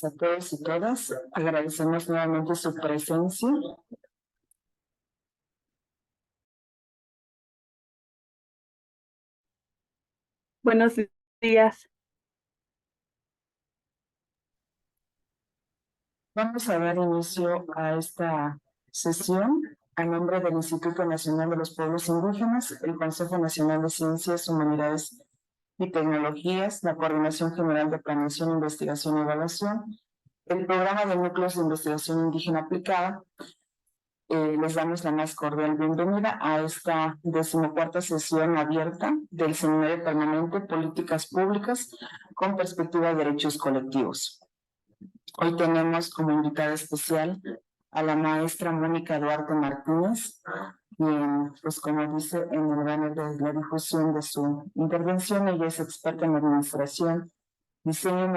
A todos y todas, agradecemos nuevamente su presencia. Buenos días. Vamos a dar inicio a esta sesión a nombre del Instituto Nacional de los Pueblos Indígenas, el Consejo Nacional de Ciencias, Humanidades y Tecnologías, la Coordinación General de Planeación, Investigación y Evaluación, el Programa de Núcleos de Investigación Indígena Aplicada. Les damos la más cordial bienvenida a esta 14ª sesión abierta del Seminario Permanente Políticas Públicas con Perspectiva de Derechos Colectivos. Hoy tenemos como invitada especial a la maestra Mónica Duarte Martínez, quien, pues como dice en el banner de la difusión de su intervención, ella es experta en administración, diseño,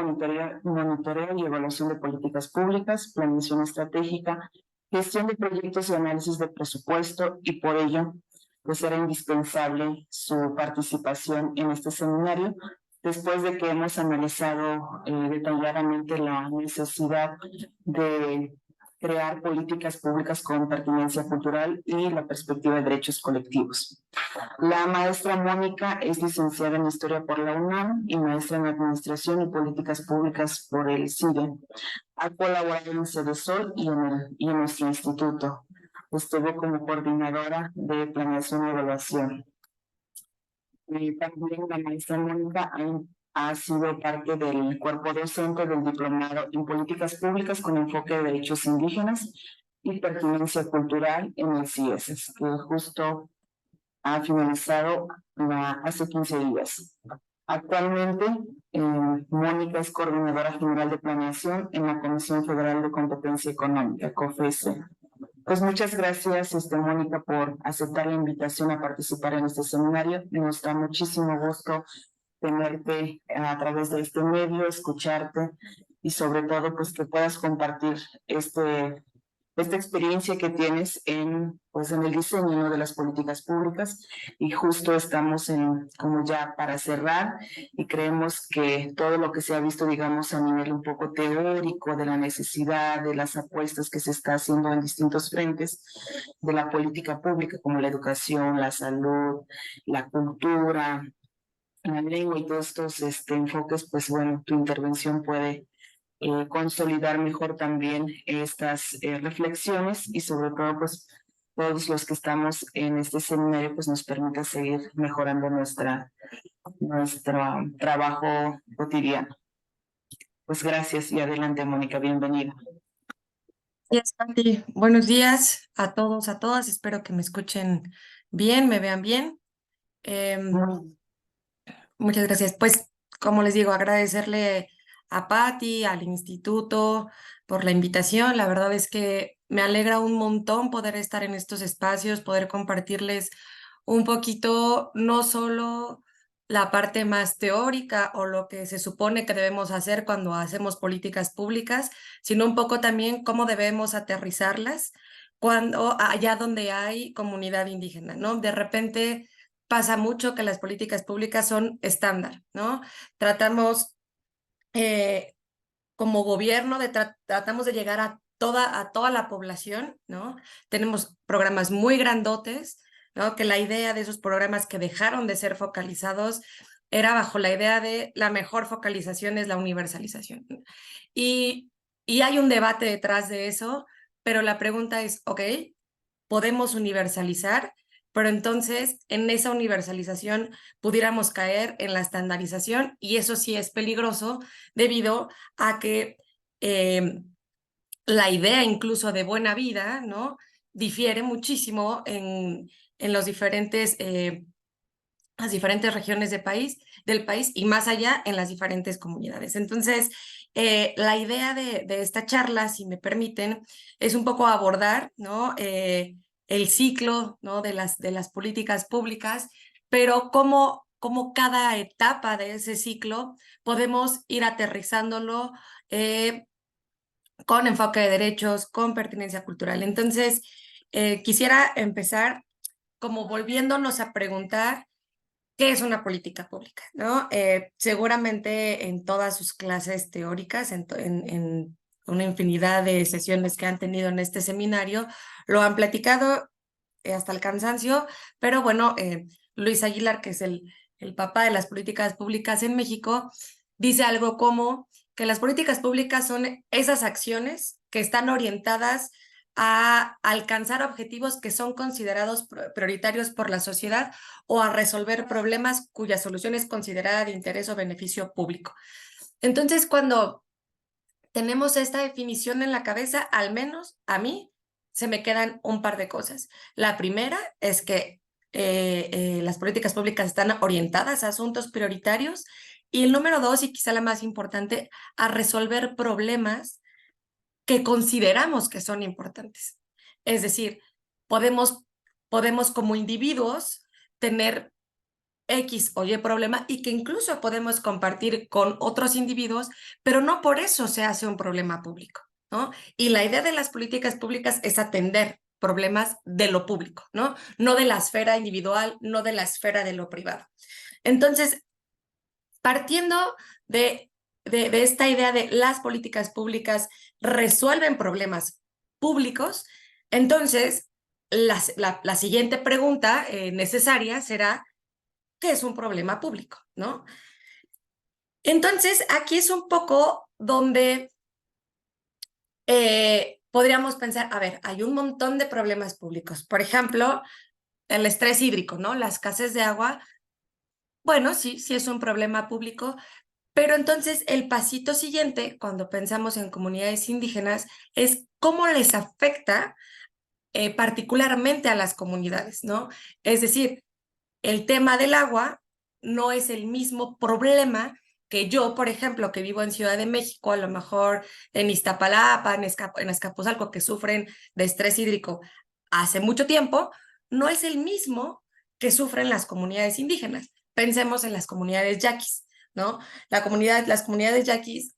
monitoreo y evaluación de políticas públicas, planeación estratégica, gestión de proyectos y análisis de presupuesto, y por ello pues era indispensable su participación en este seminario, después de que hemos analizado detalladamente la necesidad de crear políticas públicas con pertinencia cultural y la perspectiva de derechos colectivos. La maestra Mónica es licenciada en Historia por la UNAM y maestra en Administración y Políticas Públicas por el CIDE. Ha colaborado en CEDESOL y en nuestro instituto. Estuvo como coordinadora de Planeación y Evaluación. También la maestra Mónica ha sido parte del cuerpo docente del Diplomado en Políticas Públicas con enfoque de derechos indígenas y pertinencia cultural en el CIESES, que justo ha finalizado hace 15 días. Actualmente, Mónica es coordinadora general de planeación en la Comisión Federal de Competencia Económica, COFESE. Pues muchas gracias, Mónica, por aceptar la invitación a participar en este seminario. Nos da muchísimo gusto tenerte a través de este medio, escucharte y sobre todo pues que puedas compartir esta experiencia que tienes pues en el diseño, ¿no?, de las políticas públicas, y justo estamos como ya para cerrar, y creemos que todo lo que se ha visto, digamos, a nivel un poco teórico de la necesidad, de las apuestas que se está haciendo en distintos frentes de la política pública, como la educación, la salud, la cultura, la lengua y todos estos enfoques, pues bueno, tu intervención puede consolidar mejor también estas reflexiones, y sobre todo pues todos los que estamos en este seminario pues nos permita seguir mejorando nuestro trabajo cotidiano. Pues gracias y adelante, Mónica, bienvenida. Gracias, Santi. Buenos días a todos, a todas. Espero que me escuchen bien, me vean bien. Muchas gracias. Pues, como les digo, agradecerle a Patti, al instituto, por la invitación. La verdad es que me alegra un montón poder estar en estos espacios, poder compartirles un poquito, no solo la parte más teórica o lo que se supone que debemos hacer cuando hacemos políticas públicas, sino un poco también cómo debemos aterrizarlas allá donde hay comunidad indígena, ¿no? De repente pasa mucho que las políticas públicas son estándar, ¿no? Tratamos como gobierno tratamos de llegar a toda la población, ¿no? Tenemos programas muy grandotes, ¿no? Que la idea de esos programas que dejaron de ser focalizados era bajo la idea de la mejor focalización es la universalización. Y hay un debate detrás de eso, pero la pregunta es, ok, podemos universalizar, pero entonces en esa universalización pudiéramos caer en la estandarización, y eso sí es peligroso debido a que la idea incluso de buena vida, ¿no?, difiere muchísimo en las diferentes regiones del país y más allá en las diferentes comunidades. Entonces, la idea de esta charla, si me permiten, es un poco abordar, ¿no?, el ciclo, ¿no?, de las políticas públicas, pero cómo cada etapa de ese ciclo podemos ir aterrizándolo con enfoque de derechos, con pertinencia cultural. Entonces, quisiera empezar como volviéndonos a preguntar ¿qué es una política pública? ¿No? Seguramente en todas sus clases teóricas, en una infinidad de sesiones que han tenido en este seminario, lo han platicado hasta el cansancio, pero bueno, Luis Aguilar, que es el papá de las políticas públicas en México, dice algo como que las políticas públicas son esas acciones que están orientadas a alcanzar objetivos que son considerados prioritarios por la sociedad o a resolver problemas cuya solución es considerada de interés o beneficio público. Entonces, cuando tenemos esta definición en la cabeza, al menos a mí se me quedan un par de cosas. La primera es que las políticas públicas están orientadas a asuntos prioritarios y el número dos, y quizá la más importante, a resolver problemas que consideramos que son importantes. Es decir, podemos como individuos tener X o Y problema y que incluso podemos compartir con otros individuos, pero no por eso se hace un problema público, ¿no? Y la idea de las políticas públicas es atender problemas de lo público, ¿no? No de la esfera individual, no de la esfera de lo privado. Entonces, partiendo de esta idea de las políticas públicas resuelven problemas públicos, entonces la siguiente pregunta necesaria será, ¿qué es un problema público? ¿No? Entonces, aquí es un poco donde podríamos pensar, a ver, hay un montón de problemas públicos. Por ejemplo, el estrés hídrico, ¿no? La escasez de agua. Bueno, sí, sí es un problema público, pero entonces el pasito siguiente, cuando pensamos en comunidades indígenas, es cómo les afecta particularmente a las comunidades, ¿no? Es decir, el tema del agua no es el mismo problema que yo, por ejemplo, que vivo en Ciudad de México, a lo mejor en Iztapalapa, en Azcapotzalco, que sufren de estrés hídrico hace mucho tiempo, no es el mismo que sufren las comunidades indígenas. Pensemos en las comunidades yaquis, ¿no? Las comunidades yaquis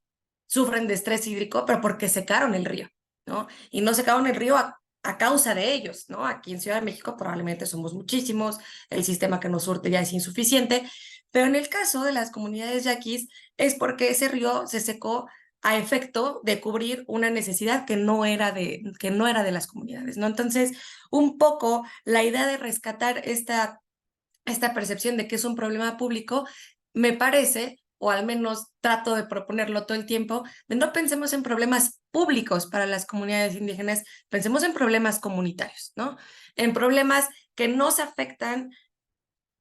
sufren de estrés hídrico, pero porque secaron el río, ¿no? Y no secaron el río a causa de ellos, ¿no? Aquí en Ciudad de México probablemente somos muchísimos, el sistema que nos surte ya es insuficiente, pero en el caso de las comunidades yaquis es porque ese río se secó a efecto de cubrir una necesidad que no era de las comunidades, ¿no? Entonces, un poco la idea de rescatar esta percepción de que es un problema público, me parece, o al menos trato de proponerlo todo el tiempo, de no pensemos en problemas públicos para las comunidades indígenas, pensemos en problemas comunitarios, ¿no? En problemas que nos afectan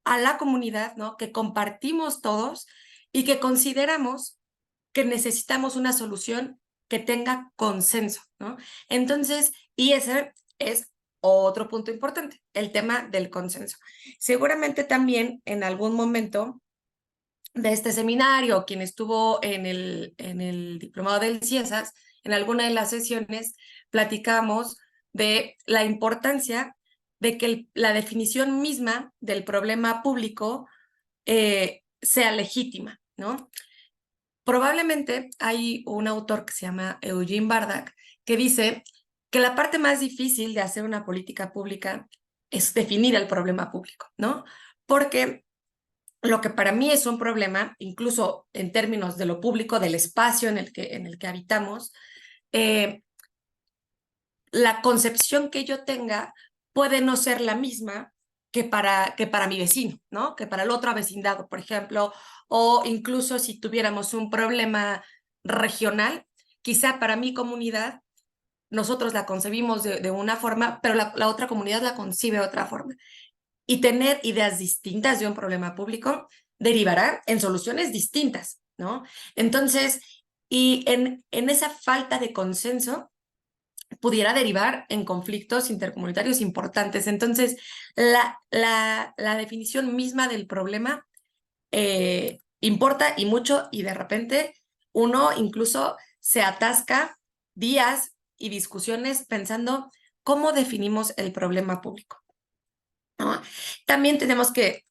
a la comunidad, ¿no? Que compartimos todos y que consideramos que necesitamos una solución que tenga consenso, ¿no? Entonces, y ese es otro punto importante, el tema del consenso. Seguramente también en algún momento de este seminario, quien estuvo en el diplomado del CIESAS, en alguna de las sesiones, platicamos de la importancia de que la definición misma del problema público sea legítima, ¿no? Probablemente hay un autor que se llama Eugene Bardak que dice que la parte más difícil de hacer una política pública es definir el problema público, ¿no? Porque lo que para mí es un problema, incluso en términos de lo público, del espacio en el que habitamos, la concepción que yo tenga puede no ser la misma que para mi vecino, ¿no? Que para el otro vecindado, por ejemplo, o incluso si tuviéramos un problema regional, quizá para mi comunidad nosotros la concebimos de una forma, pero la otra comunidad la concibe de otra forma. Y tener ideas distintas de un problema público derivará en soluciones distintas, ¿no? Entonces, y en esa falta de consenso, pudiera derivar en conflictos intercomunitarios importantes. Entonces, la definición misma del problema importa y mucho, y de repente uno incluso se atasca días y discusiones pensando cómo definimos el problema público, ¿no? También tenemos que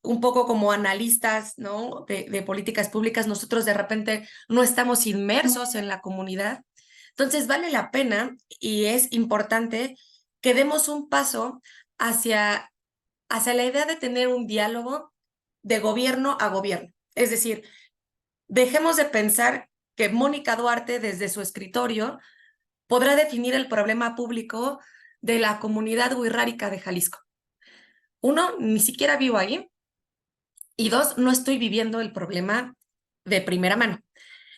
un poco como analistas, ¿no? de políticas públicas, nosotros de repente no estamos inmersos en la comunidad. Entonces vale la pena y es importante que demos un paso hacia hacia la idea de tener un diálogo de gobierno a gobierno. Es decir, dejemos de pensar que Mónica Duarte desde su escritorio podrá definir el problema público de la comunidad wixárika de Jalisco. Uno, ni siquiera vivo ahí, y dos, no estoy viviendo el problema de primera mano.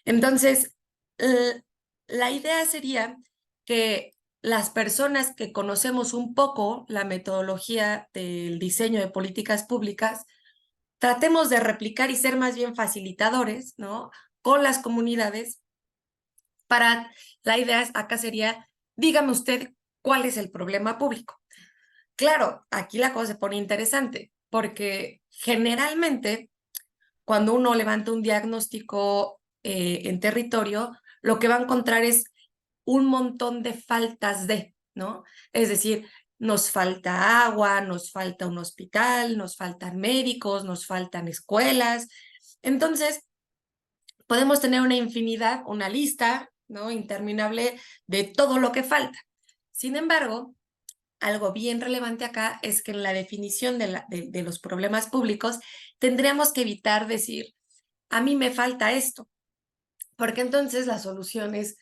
Entonces, la idea sería que las personas que conocemos un poco la metodología del diseño de políticas públicas, tratemos de replicar y ser más bien facilitadores, ¿no?, con las comunidades. La idea acá sería, dígame usted cuál es el problema público. Claro, aquí la cosa se pone interesante, porque generalmente cuando uno levanta un diagnóstico en territorio, lo que va a encontrar es un montón de faltas de, ¿no? Es decir, nos falta agua, nos falta un hospital, nos faltan médicos, nos faltan escuelas. Entonces, podemos tener una infinidad, una lista, ¿no?, interminable de todo lo que falta. Sin embargo, algo bien relevante acá es que en la definición de los problemas públicos tendríamos que evitar decir, a mí me falta esto, porque entonces la solución es,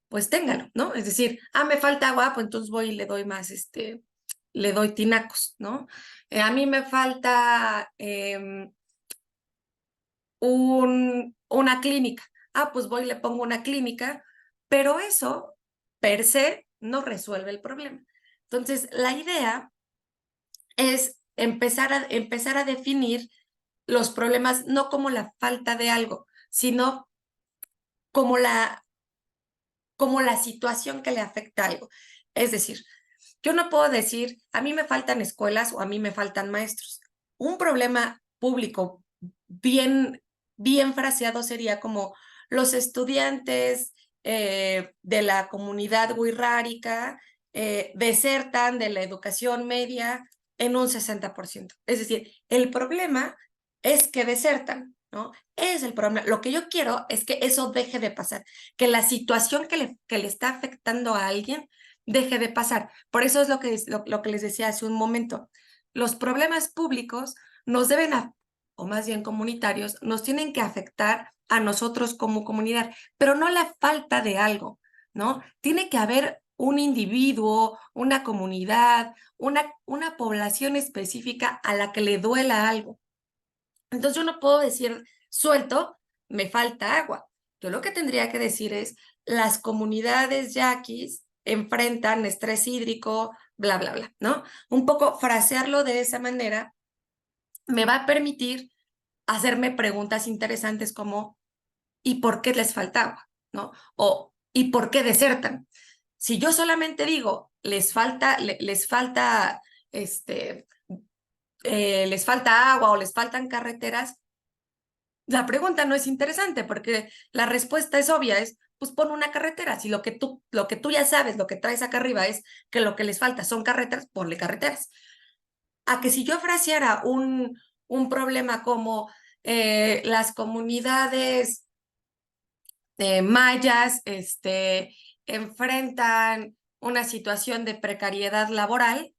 pues téngalo, ¿no? Es decir, me falta agua, pues entonces voy y le doy más, le doy tinacos, ¿no? A mí me falta una clínica. Pues voy y le pongo una clínica, pero eso, per se, no resuelve el problema. Entonces, la idea es empezar a definir los problemas no como la falta de algo, sino como la situación que le afecta a algo. Es decir, yo no puedo decir, a mí me faltan escuelas o a mí me faltan maestros. Un problema público bien fraseado sería como los estudiantes de la comunidad wixárika desertan de la educación media en un 60%. Es decir, el problema es que desertan, ¿no? Es el problema. Lo que yo quiero es que eso deje de pasar, que la situación que le está afectando a alguien deje de pasar. Por eso es lo que les decía hace un momento. Los problemas públicos nos deben, o más bien comunitarios, nos tienen que afectar a nosotros como comunidad, pero no la falta de algo, ¿no? Tiene que haber un individuo, una comunidad, una población específica a la que le duela algo. Entonces yo no puedo decir suelto, me falta agua. Yo lo que tendría que decir es, las comunidades yaquis enfrentan estrés hídrico, bla, bla, bla, ¿no? Un poco frasearlo de esa manera me va a permitir hacerme preguntas interesantes como, ¿y por qué les falta agua? ¿No? O, ¿y por qué desertan? Si yo solamente digo, les falta agua o les faltan carreteras, la pregunta no es interesante porque la respuesta es obvia, es pues pon una carretera. Si lo que tú ya sabes, lo que traes acá arriba es que lo que les falta son carreteras, ponle carreteras. A que si yo fraseara un problema como las comunidades mayas enfrentan una situación de precariedad laboral,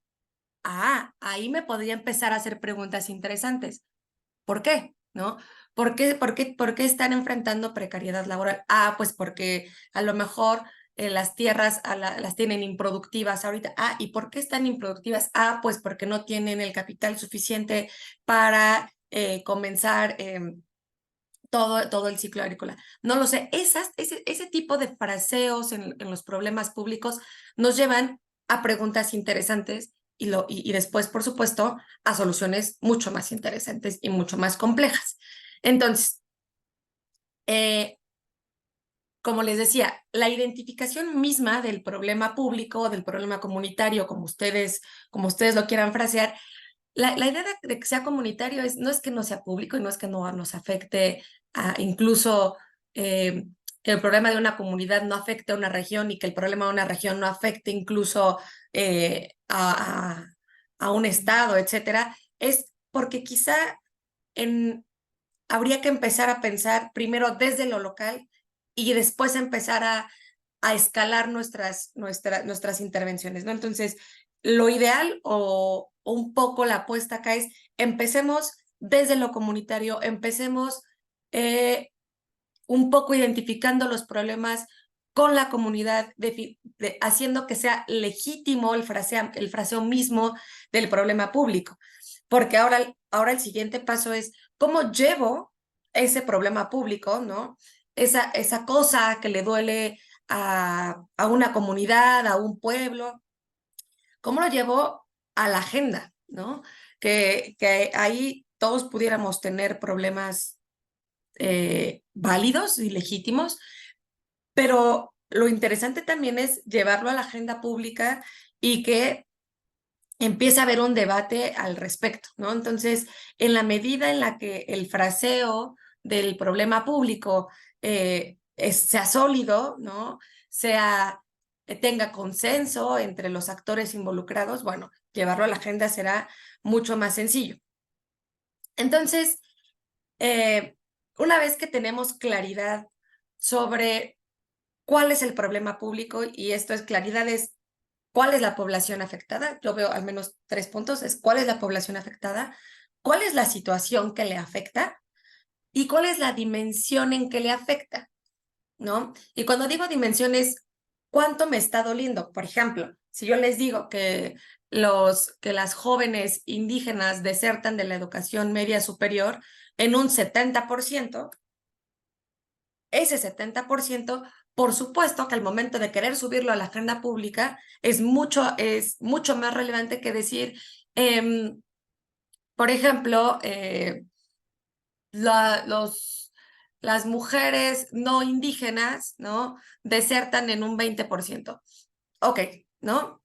ahí me podría empezar a hacer preguntas interesantes. ¿Por qué? ¿No? ¿Por qué están enfrentando precariedad laboral? Pues porque a lo mejor las tierras las tienen improductivas ahorita. ¿Y por qué están improductivas? Pues porque no tienen el capital suficiente para comenzar todo el ciclo agrícola. No lo sé. Ese tipo de fraseos en los problemas públicos nos llevan a preguntas interesantes y después, por supuesto, a soluciones mucho más interesantes y mucho más complejas. Entonces, como les decía, la identificación misma del problema público, del problema comunitario, como ustedes lo quieran frasear, la idea de que sea comunitario no es que no sea público y no es que no nos afecte incluso que el problema de una comunidad no afecte a una región y que el problema de una región no afecte incluso a un estado, etcétera. Es porque quizá habría que empezar a pensar primero desde lo local y después empezar a escalar nuestras intervenciones, ¿no? Entonces, lo ideal o un poco la apuesta acá es, empecemos desde lo comunitario, empecemos un poco identificando los problemas con la comunidad, haciendo que sea legítimo el fraseo mismo del problema público. Porque ahora el siguiente paso es, ¿cómo llevo ese problema público, ¿no? Esa cosa que le duele a una comunidad, a un pueblo, ¿cómo lo llevo a la agenda, ¿no? Que ahí todos pudiéramos tener problemas válidos y legítimos, pero lo interesante también es llevarlo a la agenda pública y que empiece a haber un debate al respecto, ¿no? Entonces, en la medida en la que el fraseo del problema público sea sólido, ¿no? Tenga consenso entre los actores involucrados, bueno, llevarlo a la agenda será mucho más sencillo. Entonces, una vez que tenemos claridad sobre cuál es el problema público, y esto es claridad, es cuál es la población afectada, yo veo al menos 3 puntos, es cuál es la población afectada, cuál es la situación que le afecta y cuál es la dimensión en que le afecta, ¿no? Y cuando digo dimensiones, ¿cuánto me está doliendo? Por ejemplo, si yo les digo que las jóvenes indígenas desertan de la educación media superior en un 70%, ese 70%, por supuesto que al momento de querer subirlo a la agenda pública es mucho más relevante que decir, por ejemplo, las mujeres no indígenas, ¿no? Desertan en un 20%. Ok, ¿no?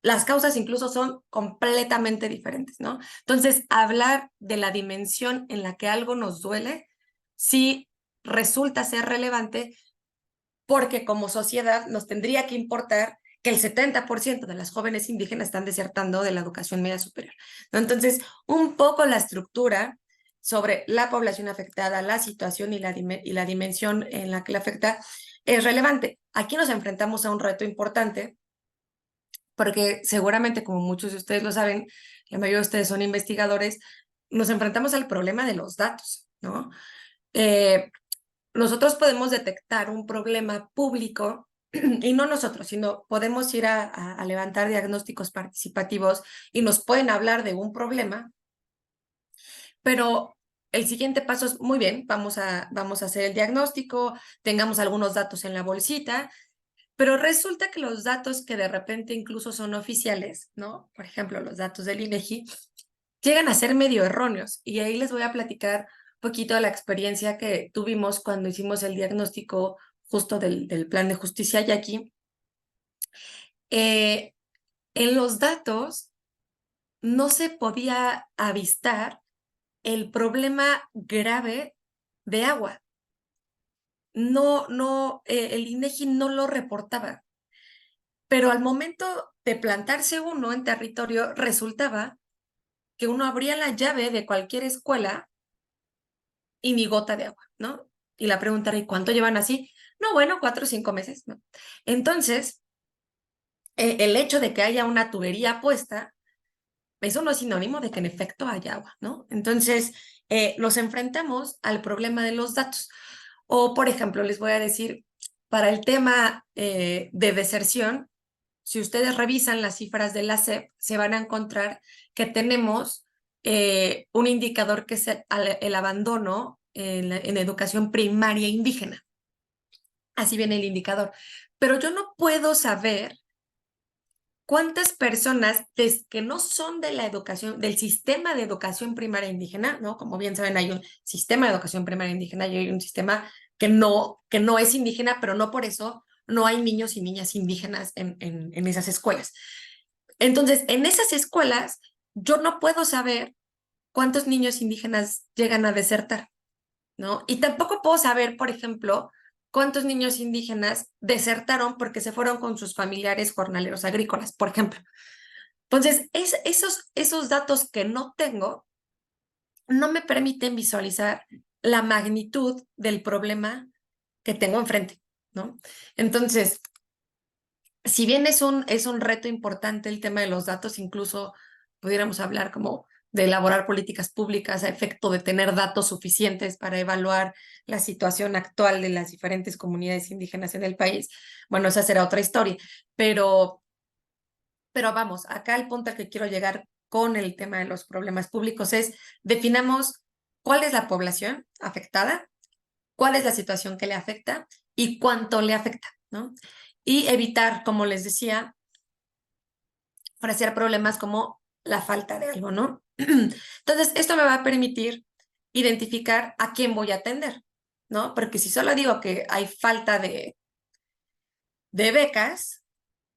Las causas incluso son completamente diferentes, ¿no? Entonces, hablar de la dimensión en la que algo nos duele, sí resulta ser relevante porque como sociedad nos tendría que importar que el 70% de las jóvenes indígenas están desertando de la educación media superior, ¿no? Entonces, un poco la estructura sobre la población afectada, la situación y la dimensión en la que la afecta es relevante. Aquí nos enfrentamos a un reto importante porque seguramente, como muchos de ustedes lo saben, la mayoría de ustedes son investigadores, nos enfrentamos al problema de los datos, ¿no? Nosotros podemos detectar un problema público y no nosotros, sino podemos ir a levantar diagnósticos participativos y nos pueden hablar de un problema, pero el siguiente paso es, muy bien, vamos a hacer el diagnóstico, tengamos algunos datos en la bolsita, pero resulta que los datos que de repente incluso son oficiales, ¿no? Por ejemplo, los datos del INEGI, llegan a ser medio erróneos. Y ahí les voy a platicar un poquito de la experiencia que tuvimos cuando hicimos el diagnóstico justo del plan de justicia yaqui. En los datos no se podía avistar el problema grave de agua. El INEGI no lo reportaba. Pero al momento de plantarse uno en territorio, resultaba que uno abría la llave de cualquier escuela y ni gota de agua, ¿no? Y la pregunta era, ¿y cuánto llevan así? No, bueno, 4 o 5 meses, ¿no? Entonces, el hecho de que haya una tubería puesta, eso no es sinónimo de que en efecto haya agua, ¿no? Entonces, nos enfrentamos al problema de los datos. O, por ejemplo, les voy a decir, para el tema de deserción, si ustedes revisan las cifras de la SEP, se van a encontrar que tenemos un indicador que es el abandono en educación primaria indígena. Así viene el indicador. Pero yo no puedo saber cuántas personas que no son de la educación, del sistema de educación primaria indígena, ¿no? Como bien saben, hay un sistema de educación primaria indígena y hay un sistema que no es indígena, pero no por eso no hay niños y niñas indígenas en esas escuelas. Entonces, en esas escuelas, yo no puedo saber cuántos niños indígenas llegan a desertar, ¿no? Y tampoco puedo saber, por ejemplo, cuántos niños indígenas desertaron porque se fueron con sus familiares jornaleros agrícolas, por ejemplo. Entonces, esos datos que no tengo no me permiten visualizar la magnitud del problema que tengo enfrente, ¿no? Entonces, si bien es un reto importante el tema de los datos, incluso pudiéramos hablar como de elaborar políticas públicas a efecto de tener datos suficientes para evaluar la situación actual de las diferentes comunidades indígenas en el país. Bueno, esa será otra historia, pero vamos, acá el punto al que quiero llegar con el tema de los problemas públicos es definamos cuál es la población afectada, cuál es la situación que le afecta y cuánto le afecta, ¿no? Y evitar, como les decía, ofrecer problemas como la falta de algo, ¿no? Entonces, esto me va a permitir identificar a quién voy a atender, ¿no? Porque si solo digo que hay falta de becas,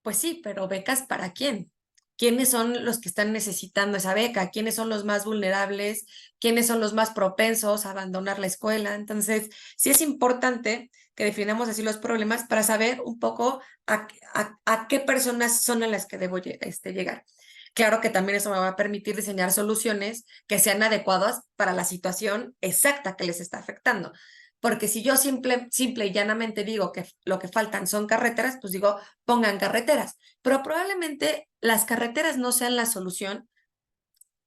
pues sí, pero becas ¿para quién? ¿Quiénes son los que están necesitando esa beca? ¿Quiénes son los más vulnerables? ¿Quiénes son los más propensos a abandonar la escuela? Entonces, sí es importante que definamos así los problemas para saber un poco a qué personas son a las que debo llegar. Claro que también eso me va a permitir diseñar soluciones que sean adecuadas para la situación exacta que les está afectando. Porque si yo simple y llanamente digo que lo que faltan son carreteras, pues digo, pongan carreteras. Pero probablemente las carreteras no sean la solución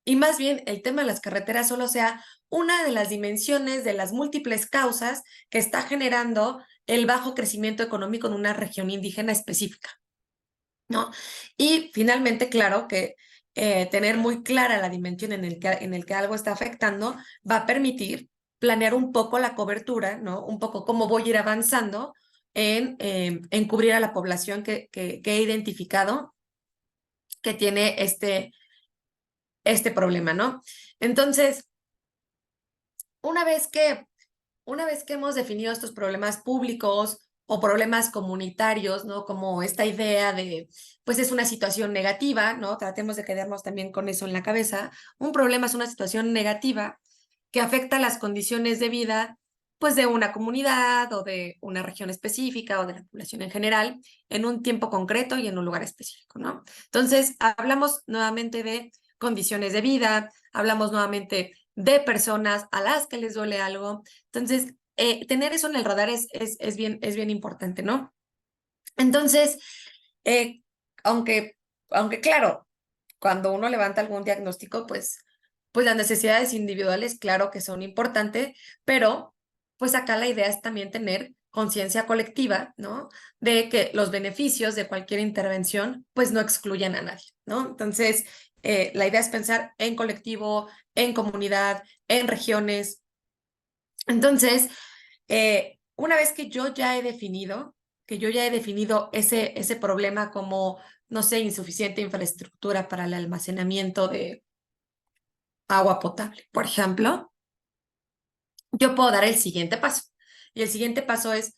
y más bien el tema de las carreteras solo sea una de las dimensiones de las múltiples causas que está generando el bajo crecimiento económico en una región indígena específica, ¿no? Y finalmente, claro que tener muy clara la dimensión en el que algo está afectando va a permitir planear un poco la cobertura, ¿no? Un poco cómo voy a ir avanzando en cubrir a la población que he identificado que tiene este problema, ¿no? Entonces, una vez que hemos definido estos problemas públicos o problemas comunitarios, ¿no? Como esta idea de, pues es una situación negativa, ¿no? Tratemos de quedarnos también con eso en la cabeza. Un problema es una situación negativa que afecta las condiciones de vida, pues de una comunidad o de una región específica o de la población en general, en un tiempo concreto y en un lugar específico, ¿no? Entonces, hablamos nuevamente de condiciones de vida, hablamos nuevamente de personas a las que les duele algo. Entonces, tener eso en el radar es bien importante, ¿no? Entonces, eh, aunque, claro, cuando uno levanta algún diagnóstico, pues las necesidades individuales, claro que son importantes, pero pues acá la idea es también tener conciencia colectiva, ¿no? De que los beneficios de cualquier intervención, pues no excluyan a nadie, ¿no? Entonces, la idea es pensar en colectivo, en comunidad, en regiones. Entonces, una vez que yo ya he definido, ese problema como, no sé, insuficiente infraestructura para el almacenamiento de agua potable, por ejemplo, yo puedo dar el siguiente paso. Y el siguiente paso es,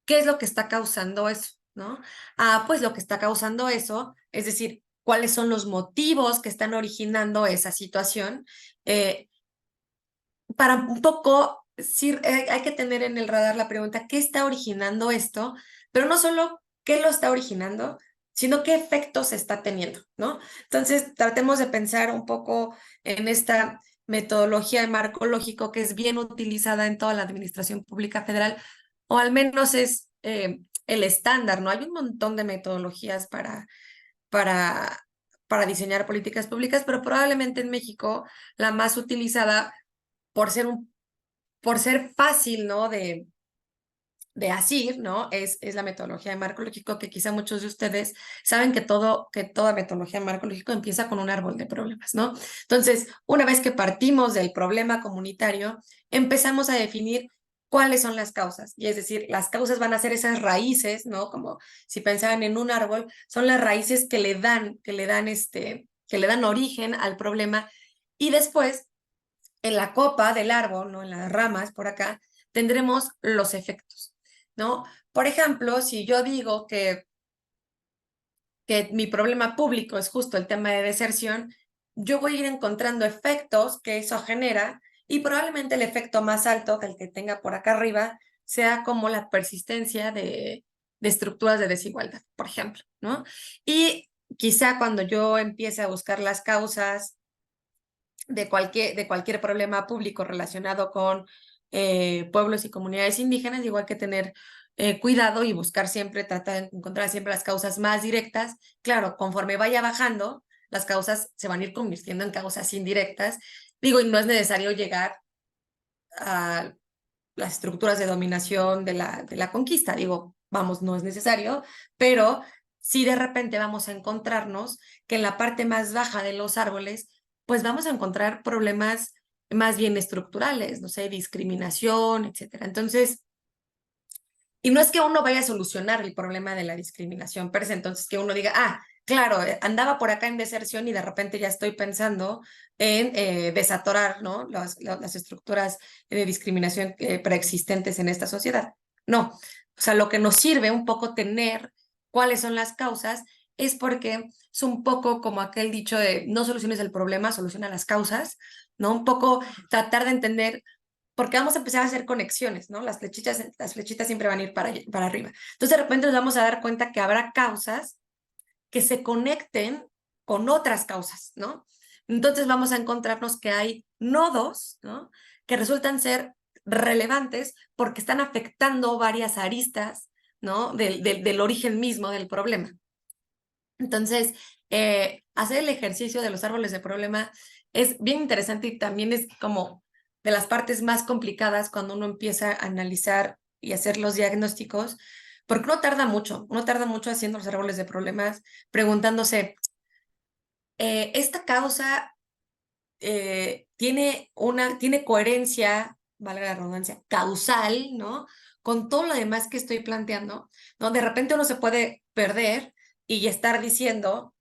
¿qué es lo que está causando eso? ¿No? Pues lo que está causando eso, es decir, cuáles son los motivos que están originando esa situación. Para un poco, sí, hay que tener en el radar la pregunta, ¿qué está originando esto? Pero no solo qué lo está originando, sino qué efectos está teniendo, ¿no? Entonces, tratemos de pensar un poco en esta metodología de marco lógico que es bien utilizada en toda la administración pública federal, o al menos es el estándar, ¿no? Hay un montón de metodologías para, para diseñar políticas públicas, pero probablemente en México la más utilizada por ser fácil, ¿no? De asir, ¿no? Es la metodología de marco lógico, que quizá muchos de ustedes saben que toda metodología de marco lógico empieza con un árbol de problemas, ¿no? Entonces, una vez que partimos del problema comunitario, empezamos a definir cuáles son las causas. Y es decir, las causas van a ser esas raíces, ¿no? Como si pensaban en un árbol, son las raíces que le dan origen al problema. Y después, en la copa del árbol, ¿no? En las ramas, por acá, tendremos los efectos, ¿no? Por ejemplo, si yo digo que mi problema público es justo el tema de deserción, yo voy a ir encontrando efectos que eso genera y probablemente el efecto más alto que el que tenga por acá arriba sea como la persistencia de estructuras de desigualdad, por ejemplo, ¿no? Y quizá cuando yo empiece a buscar las causas de cualquier problema público relacionado con pueblos y comunidades indígenas, igual que tener cuidado y buscar siempre, tratar de encontrar siempre las causas más directas. Claro, conforme vaya bajando, las causas se van a ir convirtiendo en causas indirectas. Digo, y no es necesario llegar a las estructuras de dominación de la conquista. Digo, vamos, no es necesario, pero sí de repente vamos a encontrarnos que en la parte más baja de los árboles, pues vamos a encontrar problemas más bien estructurales, no sé, discriminación, etcétera. Entonces, y no es que uno vaya a solucionar el problema de la discriminación per se, entonces que uno diga, ah, claro, andaba por acá en deserción y de repente ya estoy pensando en desatorar, ¿no? Las estructuras de discriminación preexistentes en esta sociedad. No, o sea, lo que nos sirve un poco tener cuáles son las causas es porque es un poco como aquel dicho de no soluciones el problema, soluciona las causas, ¿no? Un poco tratar de entender porque vamos a empezar a hacer conexiones, ¿no? Las flechitas siempre van a ir para arriba. Entonces de repente nos vamos a dar cuenta que habrá causas que se conecten con otras causas, ¿no? Entonces vamos a encontrarnos que hay nodos, ¿no? Que resultan ser relevantes porque están afectando varias aristas, ¿no? Del origen mismo del problema. Entonces, hacer el ejercicio de los árboles de problema es bien interesante y también es como de las partes más complicadas cuando uno empieza a analizar y hacer los diagnósticos, porque uno tarda mucho haciendo los árboles de problemas, preguntándose, ¿esta causa tiene coherencia, valga la redundancia, causal, ¿no? Con todo lo demás que estoy planteando, ¿no? De repente uno se puede perder y estar diciendo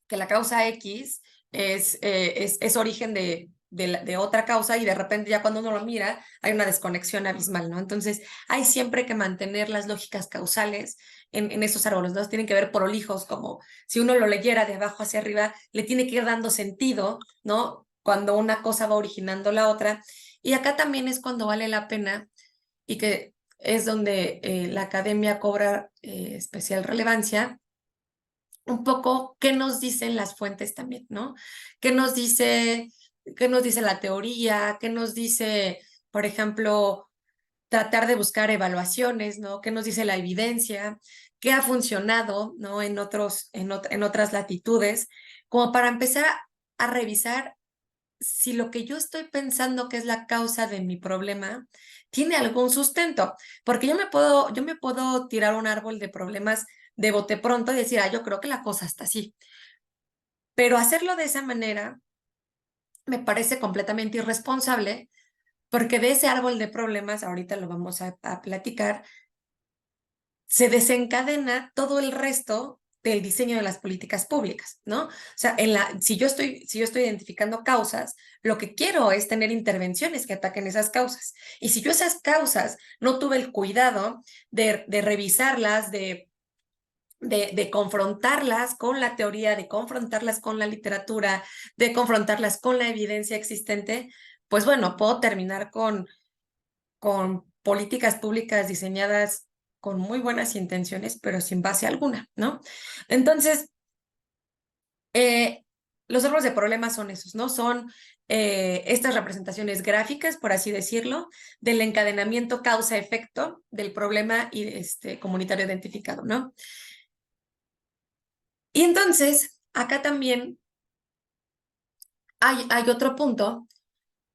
que la causa X es origen de otra causa y de repente ya cuando uno lo mira hay una desconexión abismal, ¿no? Entonces hay siempre que mantener las lógicas causales en esos árboles, ¿no? Tienen que ver prolijos, como si uno lo leyera de abajo hacia arriba, le tiene que ir dando sentido, ¿no? Cuando una cosa va originando la otra. Y acá también es cuando vale la pena y que es donde la academia cobra especial relevancia un poco qué nos dicen las fuentes también, ¿no? ¿Qué nos dice la teoría? ¿Qué nos dice, por ejemplo, tratar de buscar evaluaciones, ¿no? ¿Qué nos dice la evidencia? ¿Qué ha funcionado, ¿no? En otras latitudes, como para empezar a revisar si lo que yo estoy pensando que es la causa de mi problema tiene algún sustento, porque yo me puedo tirar un árbol de problemas de bote pronto y decir, ah, yo creo que la cosa está así, pero hacerlo de esa manera me parece completamente irresponsable, porque de ese árbol de problemas, ahorita lo vamos a platicar, se desencadena todo el resto del diseño de las políticas públicas, ¿no? O sea, si yo estoy identificando causas, lo que quiero es tener intervenciones que ataquen esas causas. Y si yo esas causas no tuve el cuidado de revisarlas, de confrontarlas con la teoría, de confrontarlas con la literatura, de confrontarlas con la evidencia existente, pues bueno, puedo terminar con políticas públicas diseñadas con muy buenas intenciones, pero sin base alguna, ¿no? Entonces, los árboles de problemas son esos, ¿no? Son estas representaciones gráficas, por así decirlo, del encadenamiento causa-efecto del problema comunitario identificado, ¿no? Y entonces, acá también hay otro punto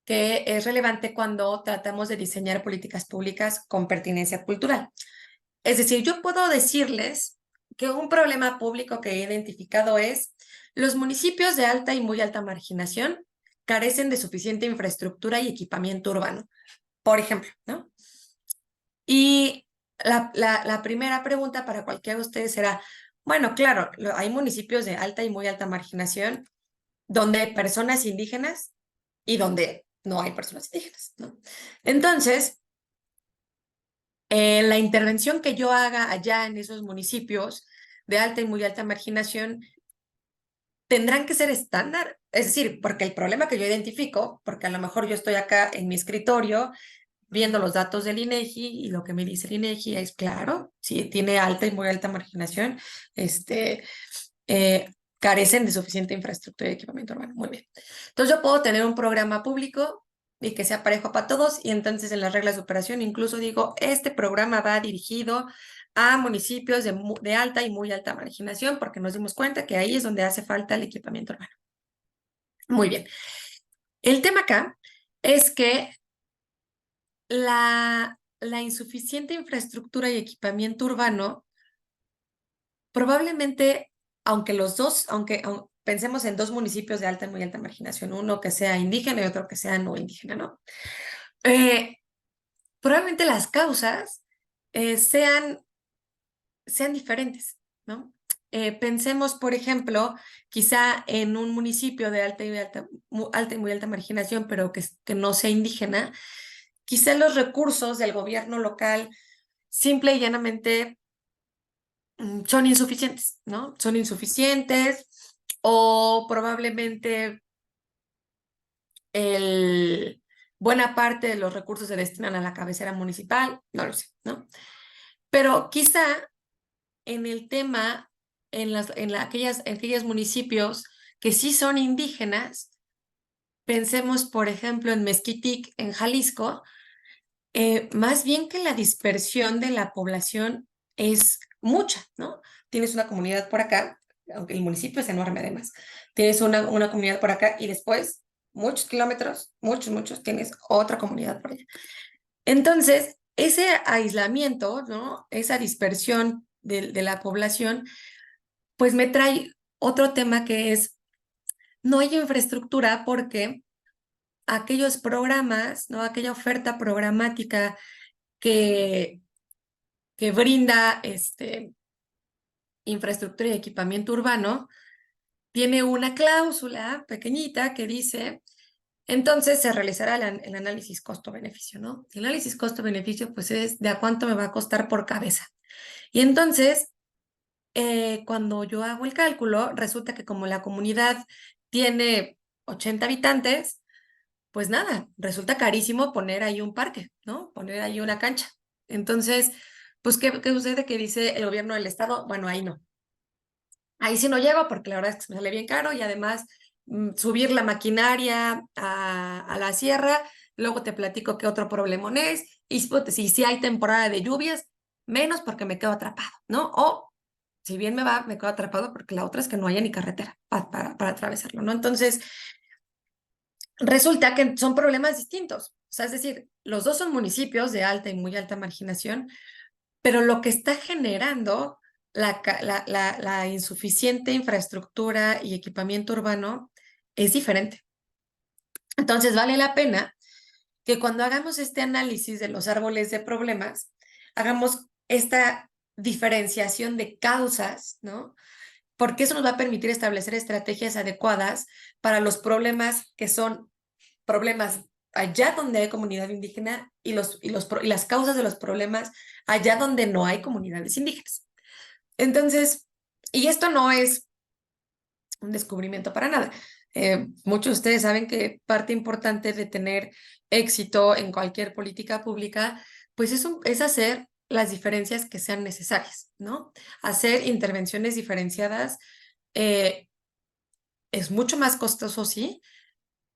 que es relevante cuando tratamos de diseñar políticas públicas con pertinencia cultural. Es decir, yo puedo decirles que un problema público que he identificado es los municipios de alta y muy alta marginación carecen de suficiente infraestructura y equipamiento urbano, por ejemplo, ¿no? Y la primera pregunta para cualquiera de ustedes será, bueno, claro, hay municipios de alta y muy alta marginación donde hay personas indígenas y donde no hay personas indígenas, ¿no? Entonces, la intervención que yo haga allá en esos municipios de alta y muy alta marginación tendrán que ser estándar, es decir, porque el problema que yo identifico, porque a lo mejor yo estoy acá en mi escritorio viendo los datos del INEGI y lo que me dice el INEGI es claro, si tiene alta y muy alta marginación, carecen de suficiente infraestructura y equipamiento urbano. Muy bien. Entonces yo puedo tener un programa público y que sea parejo para todos y entonces en las reglas de operación incluso digo, este programa va dirigido a municipios de alta y muy alta marginación, porque nos dimos cuenta que ahí es donde hace falta el equipamiento urbano. Muy bien. El tema acá es que la insuficiente infraestructura y equipamiento urbano, probablemente, aunque pensemos en dos municipios de alta y muy alta marginación, uno que sea indígena y otro que sea no indígena, ¿no? Probablemente las causas sean diferentes, ¿no? Pensemos, por ejemplo, quizá en un municipio de alta y muy alta marginación, pero que no sea indígena, quizá los recursos del gobierno local simple y llanamente son insuficientes, ¿no? Son insuficientes o probablemente buena parte de los recursos se destinan a la cabecera municipal, no lo sé, ¿no? Pero quizá en el tema, en aquellos municipios que sí son indígenas, pensemos, por ejemplo, en Mezquitic, en Jalisco, más bien que la dispersión de la población es mucha, ¿no? Tienes una comunidad por acá, aunque el municipio es enorme además, tienes una comunidad por acá y después, muchos kilómetros, muchos, tienes otra comunidad por allá. Entonces, ese aislamiento, ¿no? Esa dispersión de la población, pues me trae otro tema que es, no hay infraestructura porque aquellos programas, ¿no? Aquella oferta programática que brinda infraestructura y equipamiento urbano, tiene una cláusula pequeñita que dice, entonces se realizará el análisis costo-beneficio, ¿no? El análisis costo-beneficio, pues es de a cuánto me va a costar por cabeza. Y entonces, cuando yo hago el cálculo, resulta que como la comunidad tiene 80 habitantes, pues nada, resulta carísimo poner ahí un parque, ¿no? Poner ahí una cancha. Entonces, pues, ¿qué sucede? Que dice el gobierno del estado, bueno, ahí no. Ahí sí no llego porque la verdad es que me sale bien caro y además subir la maquinaria a la sierra, luego te platico qué otro problemón es, y si hay temporada de lluvias, menos porque me quedo atrapado, ¿no? O si bien me quedo atrapado porque la otra es que no haya ni carretera para atravesarlo, ¿no? Entonces, resulta que son problemas distintos. O sea, es decir, los dos son municipios de alta y muy alta marginación, pero lo que está generando la insuficiente infraestructura y equipamiento urbano es diferente. Entonces, vale la pena que cuando hagamos este análisis de los árboles de problemas, hagamos esta diferenciación de causas, ¿no? Porque eso nos va a permitir establecer estrategias adecuadas para los problemas que son problemas allá donde hay comunidad indígena y las causas de los problemas allá donde no hay comunidades indígenas. Entonces, y esto no es un descubrimiento para nada. Muchos de ustedes saben que parte importante de tener éxito en cualquier política pública, pues es hacer las diferencias que sean necesarias, ¿no? Hacer intervenciones diferenciadas es mucho más costoso, sí,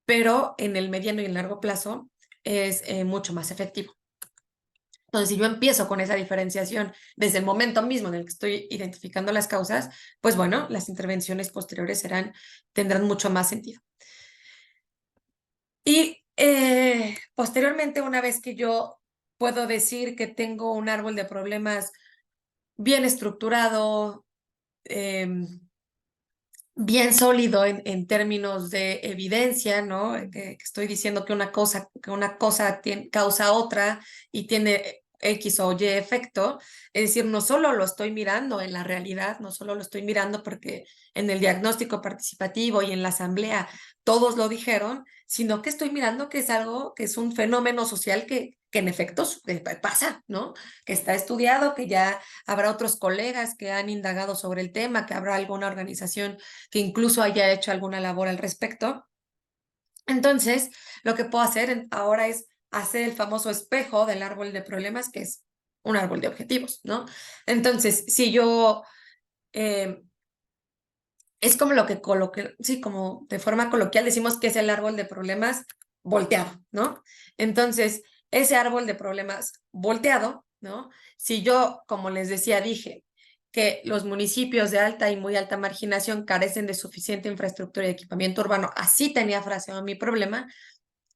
pero en el mediano y el largo plazo es mucho más efectivo. Entonces, si yo empiezo con esa diferenciación desde el momento mismo en el que estoy identificando las causas, pues bueno, las intervenciones posteriores tendrán mucho más sentido. Y posteriormente, una vez que yo puedo decir que tengo un árbol de problemas bien estructurado, bien sólido en términos de evidencia, ¿no? Que estoy diciendo que una cosa causa otra y tiene X o Y efecto. Es decir, no solo lo estoy mirando en la realidad, no solo lo estoy mirando porque en el diagnóstico participativo y en la asamblea todos lo dijeron, sino que estoy mirando que es algo, que es un fenómeno social que en efecto pasa, ¿no? Que está estudiado, que ya habrá otros colegas que han indagado sobre el tema, que habrá alguna organización que incluso haya hecho alguna labor al respecto. Entonces, lo que puedo hacer ahora es hacer el famoso espejo del árbol de problemas, que es un árbol de objetivos, ¿no? Entonces, si yo... es como lo que sí, como de forma coloquial decimos que es el árbol de problemas volteado, ¿no? Entonces, ese árbol de problemas volteado ¿no? Si yo, como les decía, dije que los municipios de alta y muy alta marginación carecen de suficiente infraestructura y equipamiento urbano, así tenía fraseado mi problema.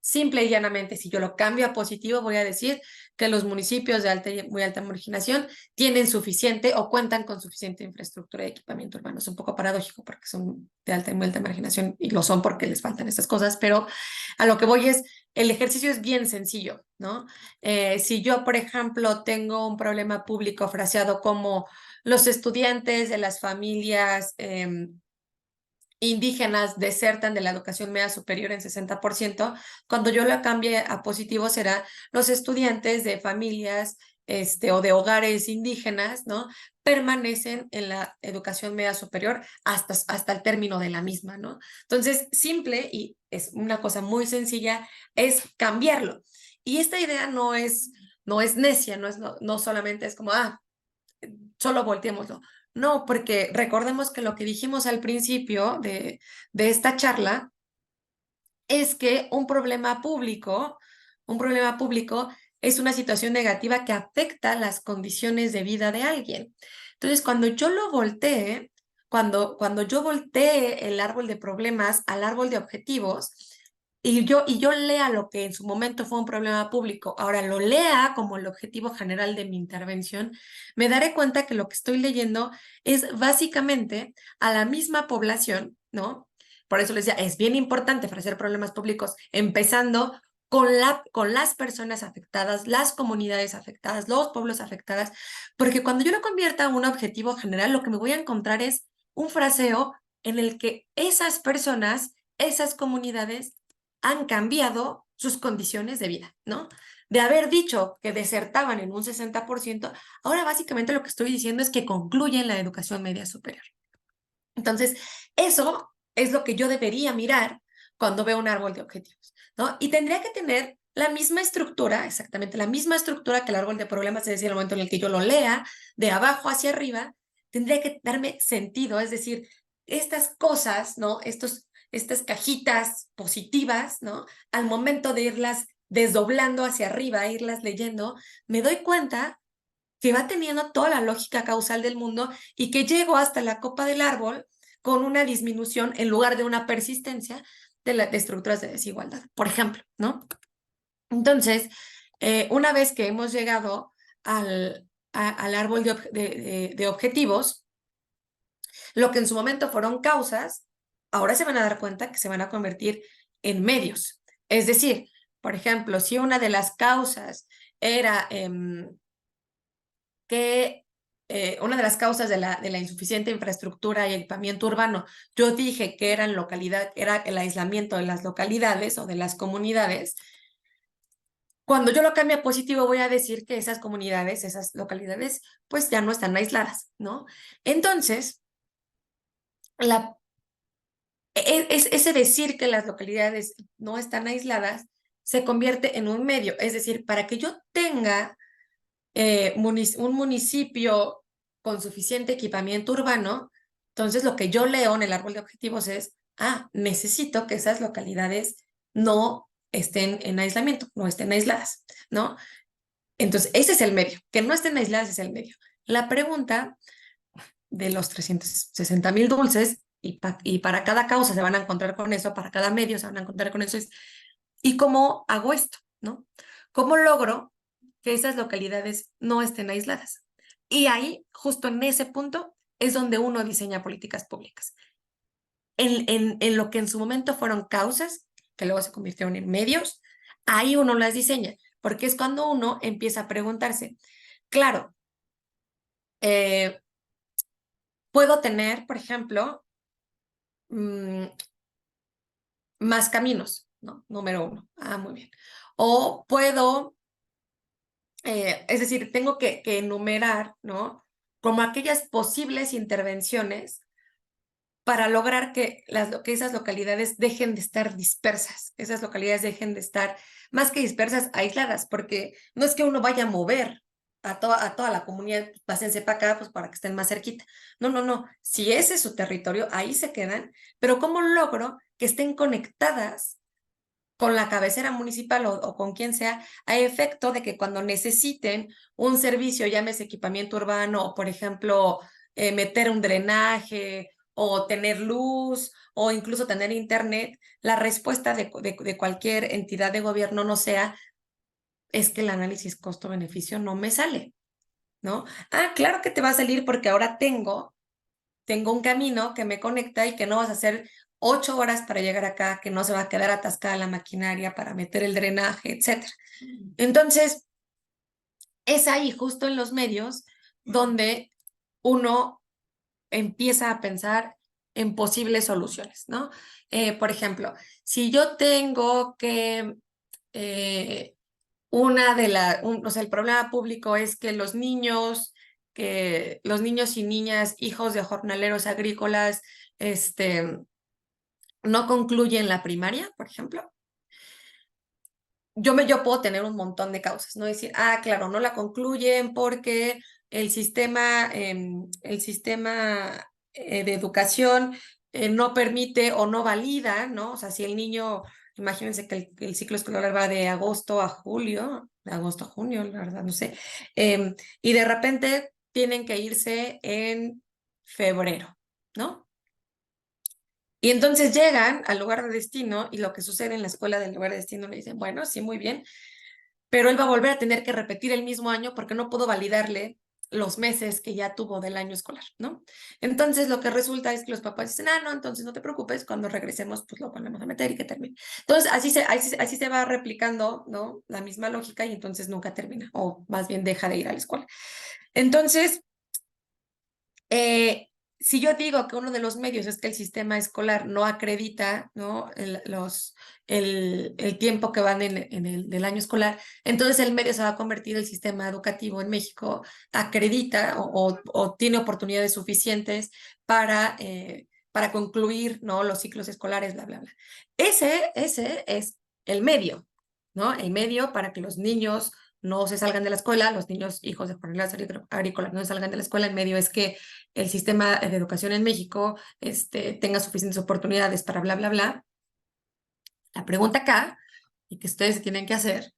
Simple y llanamente, si yo lo cambio a positivo, voy a decir que los municipios de alta y muy alta marginación tienen suficiente o cuentan con suficiente infraestructura y equipamiento urbano. Es un poco paradójico porque son de alta y muy alta marginación y lo son porque les faltan estas cosas, pero a lo que voy es, el ejercicio es bien sencillo, ¿no? Si yo, por ejemplo, tengo un problema público fraseado como los estudiantes de las familias indígenas desertan de la educación media superior en 60%, cuando yo lo cambie a positivo será los estudiantes de familias o de hogares indígenas, ¿no? Permanecen en la educación media superior hasta el término de la misma, ¿no? Entonces, simple y es una cosa muy sencilla, es cambiarlo. Y esta idea no es necia, no solamente es como, solo volteémoslo. No, porque recordemos que lo que dijimos al principio de esta charla es que un problema público es una situación negativa que afecta las condiciones de vida de alguien. Entonces, cuando yo lo voltee, cuando yo voltee el árbol de problemas al árbol de objetivos, y yo lea lo que en su momento fue un problema público, ahora lo lea como el objetivo general de mi intervención, me daré cuenta que lo que estoy leyendo es básicamente a la misma población, ¿no? Por eso les decía, es bien importante ofrecer problemas públicos, empezando con las personas afectadas, las comunidades afectadas, los pueblos afectados, porque cuando yo lo convierta en un objetivo general, lo que me voy a encontrar es un fraseo en el que esas personas, esas comunidades han cambiado sus condiciones de vida, ¿no? De haber dicho que desertaban en un 60%, ahora básicamente lo que estoy diciendo es que concluyen la educación media superior. Entonces, eso es lo que yo debería mirar cuando veo un árbol de objetivos, ¿no? Y tendría que tener la misma estructura, exactamente la misma estructura que el árbol de problemas, es decir, el momento en el que yo lo lea de abajo hacia arriba, tendría que darme sentido, es decir, estas cosas, ¿no? Estas cajitas positivas, ¿no? Al momento de irlas desdoblando hacia arriba, irlas leyendo, me doy cuenta que va teniendo toda la lógica causal del mundo y que llego hasta la copa del árbol con una disminución en lugar de una persistencia de estructuras de desigualdad, por ejemplo, ¿no? Entonces, una vez que hemos llegado al árbol de objetivos, lo que en su momento fueron causas, ahora se van a dar cuenta que se van a convertir en medios. Es decir, por ejemplo, si una de las causas era que una de las causas de la insuficiente infraestructura y equipamiento urbano, yo dije que era el aislamiento de las localidades o de las comunidades. Cuando yo lo cambie a positivo, voy a decir que esas comunidades, esas localidades, pues ya no están aisladas, ¿no? Entonces, ese decir que las localidades no están aisladas se convierte en un medio. Es decir, para que yo tenga un municipio con suficiente equipamiento urbano, entonces lo que yo leo en el árbol de objetivos es, necesito que esas localidades no estén en aislamiento, no estén aisladas, ¿no? Entonces, ese es el medio, que no estén aisladas es el medio. La pregunta de los 360,000 dulces, y para cada causa se van a encontrar con eso, para cada medio se van a encontrar con eso, es, ¿y cómo hago esto? ¿No? ¿Cómo logro que esas localidades no estén aisladas? Y ahí, justo en ese punto, es donde uno diseña políticas públicas. En lo que en su momento fueron causas, que luego se convirtieron en medios, ahí uno las diseña, porque es cuando uno empieza a preguntarse, claro, puedo tener, por ejemplo, más caminos, ¿no? Número uno. Muy bien. O puedo es decir, tengo que enumerar, ¿no? Como aquellas posibles intervenciones para lograr que esas localidades dejen de estar dispersas, esas localidades dejen de estar, más que dispersas, aisladas, porque no es que uno vaya a mover a toda la comunidad, pásense para acá, pues para que estén más cerquita. No, no, no. Si ese es su territorio, ahí se quedan, pero ¿cómo logro que estén conectadas con la cabecera municipal o con quien sea, a efecto de que cuando necesiten un servicio, llámese equipamiento urbano o, por ejemplo, meter un drenaje o tener luz o incluso tener internet, la respuesta de cualquier entidad de gobierno no sea, es que el análisis costo-beneficio no me sale, ¿no? Ah, claro que te va a salir porque ahora tengo un camino que me conecta y que no vas a hacer 8 horas para llegar acá, que no se va a quedar atascada la maquinaria para meter el drenaje, etc. Entonces, es ahí, justo en los medios, donde uno empieza a pensar en posibles soluciones, ¿no? Por ejemplo, si yo tengo que o sea, el problema público es que los niños y niñas, hijos de jornaleros agrícolas, no concluyen la primaria, por ejemplo. Yo puedo tener un montón de causas, ¿no? Decir, claro, no la concluyen porque el sistema de educación no permite o no valida, ¿no? O sea, si el niño, imagínense que el ciclo escolar va de agosto a julio, de agosto a junio, la verdad, no sé, y de repente tienen que irse en febrero, ¿no? Y entonces llegan al lugar de destino y lo que sucede en la escuela del lugar de destino le dicen, bueno, sí, muy bien, pero él va a volver a tener que repetir el mismo año porque no puedo validarle los meses que ya tuvo del año escolar, ¿no? Entonces lo que resulta es que los papás dicen, no, entonces no te preocupes, cuando regresemos pues lo volvemos a meter y que termine. Entonces así se va replicando, ¿no? La misma lógica y entonces nunca termina, o más bien deja de ir a la escuela. Entonces, si yo digo que uno de los medios es que el sistema escolar no acredita, ¿no? el tiempo que van del año escolar, entonces el medio se va a convertir, el sistema educativo en México acredita o tiene oportunidades suficientes para concluir, ¿no? Los ciclos escolares, bla, bla, bla. Ese es el medio, ¿no? El medio para que los niños no se salgan de la escuela, los niños hijos de jornaleros agrícolas no se salgan de la escuela. El medio es que el sistema de educación en México tenga suficientes oportunidades para bla, bla, bla. La pregunta acá, y que ustedes se tienen que hacer,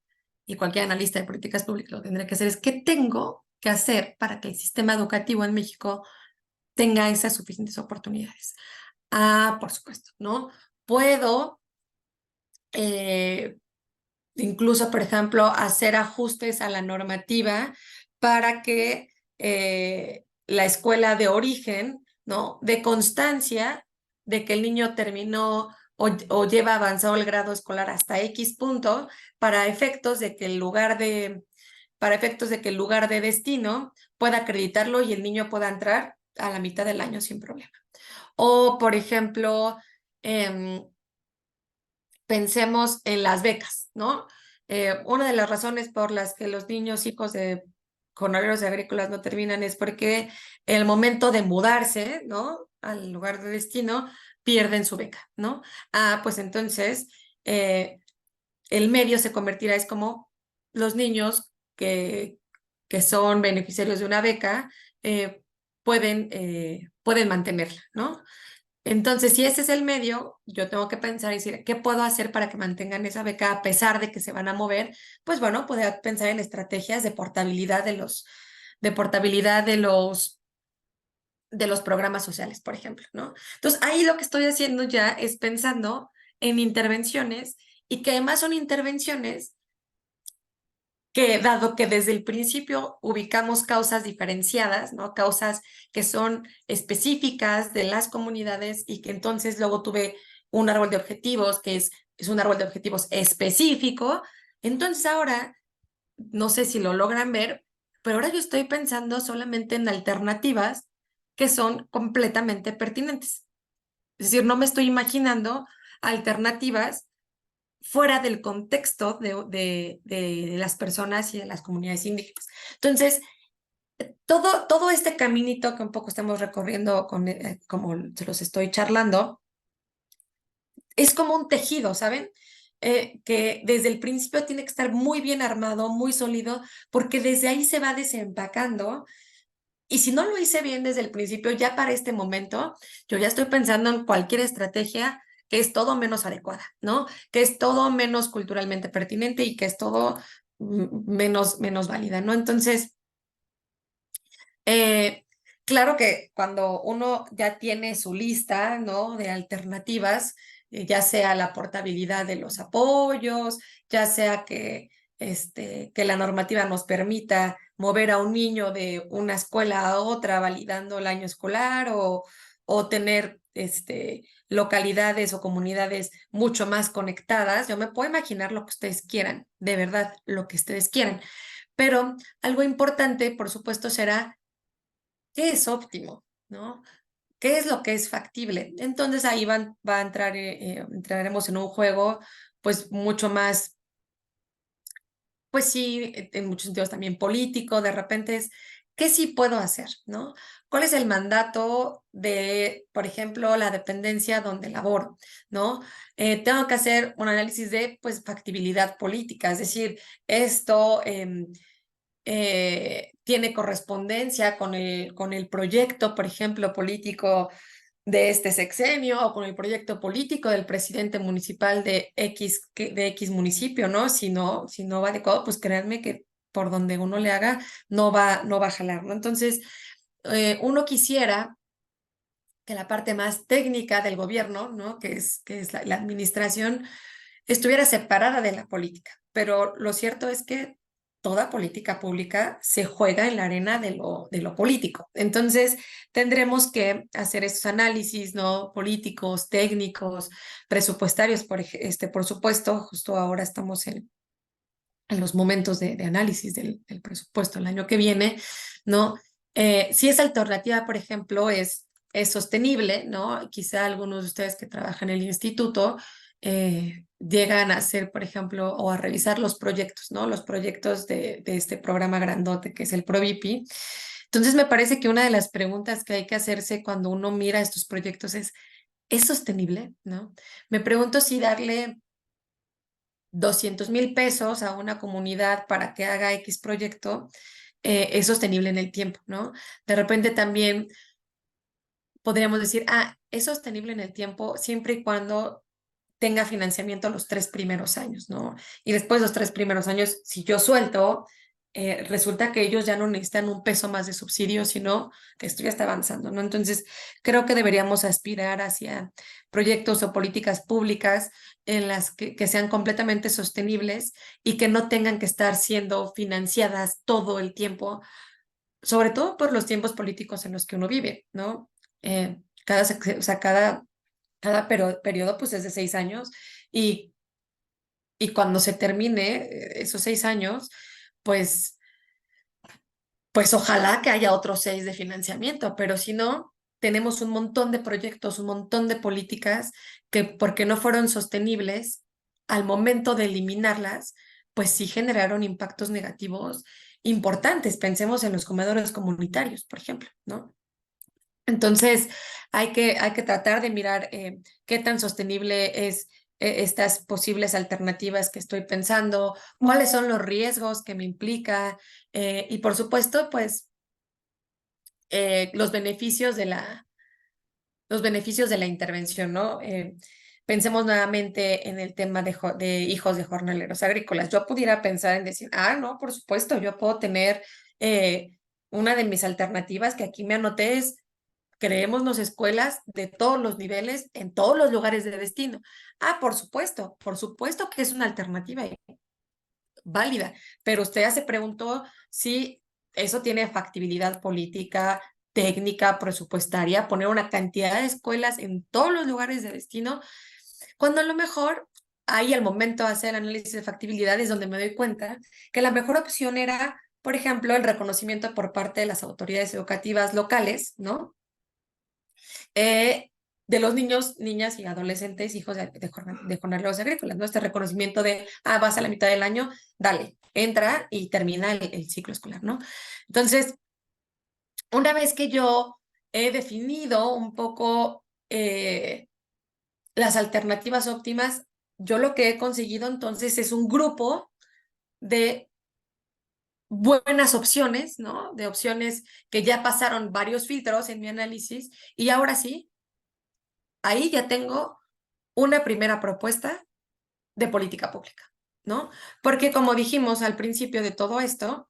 y cualquier analista de políticas públicas lo tendrá que hacer, es ¿qué tengo que hacer para que el sistema educativo en México tenga esas suficientes oportunidades? Por supuesto, ¿no? Puedo incluso, por ejemplo, hacer ajustes a la normativa para que la escuela de origen, ¿no? De constancia de que el niño terminó o lleva avanzado el grado escolar hasta X punto para efectos de que el lugar de destino pueda acreditarlo y el niño pueda entrar a la mitad del año sin problema. O, por ejemplo, pensemos en las becas, ¿no? Una de las razones por las que los niños hijos de jornaleros agrícolas no terminan es porque en el momento de mudarse, ¿no? Al lugar de destino, pierden su beca, ¿no? Pues entonces el medio se convertirá, es como los niños que son beneficiarios de una beca pueden mantenerla, ¿no? Entonces, si ese es el medio, yo tengo que pensar y decir, ¿qué puedo hacer para que mantengan esa beca a pesar de que se van a mover? Pues bueno, poder pensar en estrategias de portabilidad de los programas sociales, por ejemplo, ¿no? Entonces, ahí lo que estoy haciendo ya es pensando en intervenciones y que además son intervenciones que, dado que desde el principio ubicamos causas diferenciadas, ¿no? Causas que son específicas de las comunidades y que entonces luego tuve un árbol de objetivos que es un árbol de objetivos específico, entonces ahora, no sé si lo logran ver, pero ahora yo estoy pensando solamente en alternativas que son completamente pertinentes. Es decir, no me estoy imaginando alternativas fuera del contexto de las personas y de las comunidades indígenas. Entonces, todo este caminito que un poco estamos recorriendo, como se los estoy charlando, es como un tejido, ¿saben? Que desde el principio tiene que estar muy bien armado, muy sólido, porque desde ahí se va desempacando. Y si no lo hice bien desde el principio, ya para este momento, yo ya estoy pensando en cualquier estrategia que es todo menos adecuada, ¿no? Que es todo menos culturalmente pertinente y que es todo menos válida, ¿no? Entonces, claro que cuando uno ya tiene su lista, ¿no? De alternativas, ya sea la portabilidad de los apoyos, ya sea que la normativa nos permita mover a un niño de una escuela a otra validando el año escolar o tener localidades o comunidades mucho más conectadas. Yo me puedo imaginar lo que ustedes quieran, de verdad, lo que ustedes quieran. Pero algo importante, por supuesto, será qué es óptimo, ¿no? ¿Qué es lo que es factible? Entonces ahí va a entrar, entraremos en un juego, pues mucho más, pues sí, en muchos sentidos también político, de repente es, ¿qué sí puedo hacer, no? ¿Cuál es el mandato de, por ejemplo, la dependencia donde laboro, no? Tengo que hacer un análisis de, pues, factibilidad política, es decir, esto tiene correspondencia con el proyecto, por ejemplo, político de este sexenio o con el proyecto político del presidente municipal de X municipio, ¿no? Si no va adecuado, pues créanme que por donde uno le haga, no va a jalar, ¿no? Entonces, uno quisiera que la parte más técnica del gobierno, ¿no? Que es la administración, estuviera separada de la política, pero lo cierto es que toda política pública se juega en la arena de lo político. Entonces, tendremos que hacer estos análisis, ¿no? Políticos, técnicos, presupuestarios, por supuesto, justo ahora estamos en los momentos de análisis del presupuesto el año que viene, ¿no? Si esa alternativa, por ejemplo, es sostenible, ¿no? Quizá algunos de ustedes que trabajan en el instituto llegan a hacer, por ejemplo, o a revisar los proyectos, ¿no? Los proyectos de este programa grandote que es el ProVipi. Entonces, me parece que una de las preguntas que hay que hacerse cuando uno mira estos proyectos ¿es sostenible, no? Me pregunto si darle 200,000 pesos a una comunidad para que haga X proyecto es sostenible en el tiempo, ¿no? De repente también podríamos decir, es sostenible en el tiempo siempre y cuando tenga financiamiento los 3 primeros años, ¿no? Y después de los 3 primeros años, si yo suelto, resulta que ellos ya no necesitan un peso más de subsidio, sino que esto ya está avanzando, ¿no? Entonces, creo que deberíamos aspirar hacia proyectos o políticas públicas en las que sean completamente sostenibles y que no tengan que estar siendo financiadas todo el tiempo, sobre todo por los tiempos políticos en los que uno vive, ¿no? O sea, cada periodo pues es de 6 años y, y cuando se termine esos 6 años, pues, pues ojalá que haya otros 6 de financiamiento, pero si no, tenemos un montón de proyectos, un montón de políticas que porque no fueron sostenibles, al momento de eliminarlas, pues sí generaron impactos negativos importantes. Pensemos en los comedores comunitarios, por ejemplo, ¿no? Entonces, hay que tratar de mirar qué tan sostenible es estas posibles alternativas que estoy pensando, cuáles son los riesgos que me implica y por supuesto, pues los beneficios de la intervención, ¿no? Pensemos nuevamente en el tema de hijos de jornaleros agrícolas. Yo pudiera pensar en decir, no, por supuesto, yo puedo tener una de mis alternativas que aquí me anoté es creémonos escuelas de todos los niveles en todos los lugares de destino. Por supuesto que es una alternativa válida, pero usted ya se preguntó si eso tiene factibilidad política, técnica, presupuestaria, poner una cantidad de escuelas en todos los lugares de destino, cuando a lo mejor ahí al momento de hacer el análisis de factibilidad es donde me doy cuenta que la mejor opción era, por ejemplo, el reconocimiento por parte de las autoridades educativas locales, ¿no? De los niños, niñas y adolescentes, hijos de jornaleros agrícolas, ¿no? Este reconocimiento de, vas a la mitad del año, dale, entra y termina el ciclo escolar, ¿no? Entonces, una vez que yo he definido un poco las alternativas óptimas, yo lo que he conseguido entonces es un grupo de buenas opciones, ¿no? De opciones que ya pasaron varios filtros en mi análisis y ahora sí, ahí ya tengo una primera propuesta de política pública, ¿no? Porque como dijimos al principio de todo esto,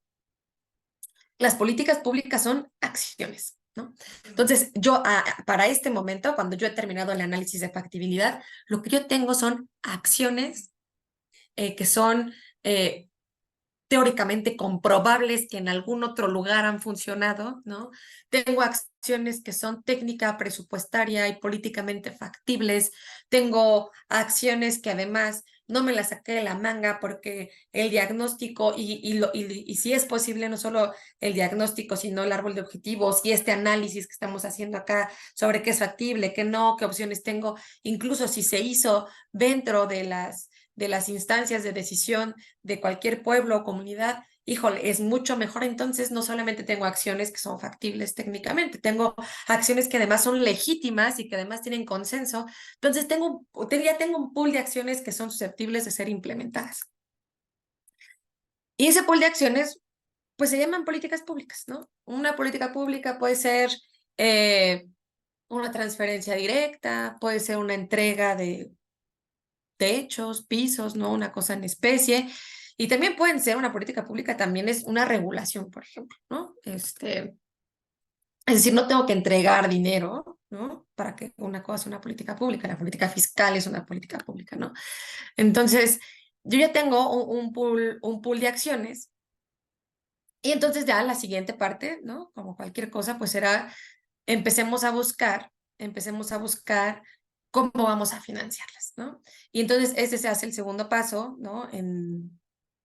las políticas públicas son acciones, ¿no? Entonces, yo para este momento, cuando yo he terminado el análisis de factibilidad, lo que yo tengo son acciones que son teóricamente comprobables que en algún otro lugar han funcionado, ¿no? Tengo acciones que son técnica, presupuestaria y políticamente factibles. Tengo acciones que además no me las saqué de la manga porque el diagnóstico y si es posible no solo el diagnóstico, sino el árbol de objetivos y este análisis que estamos haciendo acá sobre qué es factible, qué no, qué opciones tengo, incluso si se hizo dentro de las instancias de decisión de cualquier pueblo o comunidad, híjole, es mucho mejor. Entonces, no solamente tengo acciones que son factibles técnicamente, tengo acciones que además son legítimas y que además tienen consenso. Entonces, ya tengo un pool de acciones que son susceptibles de ser implementadas. Y ese pool de acciones, pues se llaman políticas públicas, ¿no? Una política pública puede ser una transferencia directa, puede ser una entrega de techos, pisos, ¿no? Una cosa en especie. Y también pueden ser una política pública, también es una regulación, por ejemplo, ¿no? Es decir, no tengo que entregar dinero, ¿no? Para que una cosa sea una política pública. La política fiscal es una política pública, ¿no? Entonces, yo ya tengo un pool de acciones. Y entonces ya la siguiente parte, ¿no? Como cualquier cosa, pues será, empecemos a buscar cómo vamos a financiarlas, ¿no? Y entonces ese se hace el segundo paso, ¿no?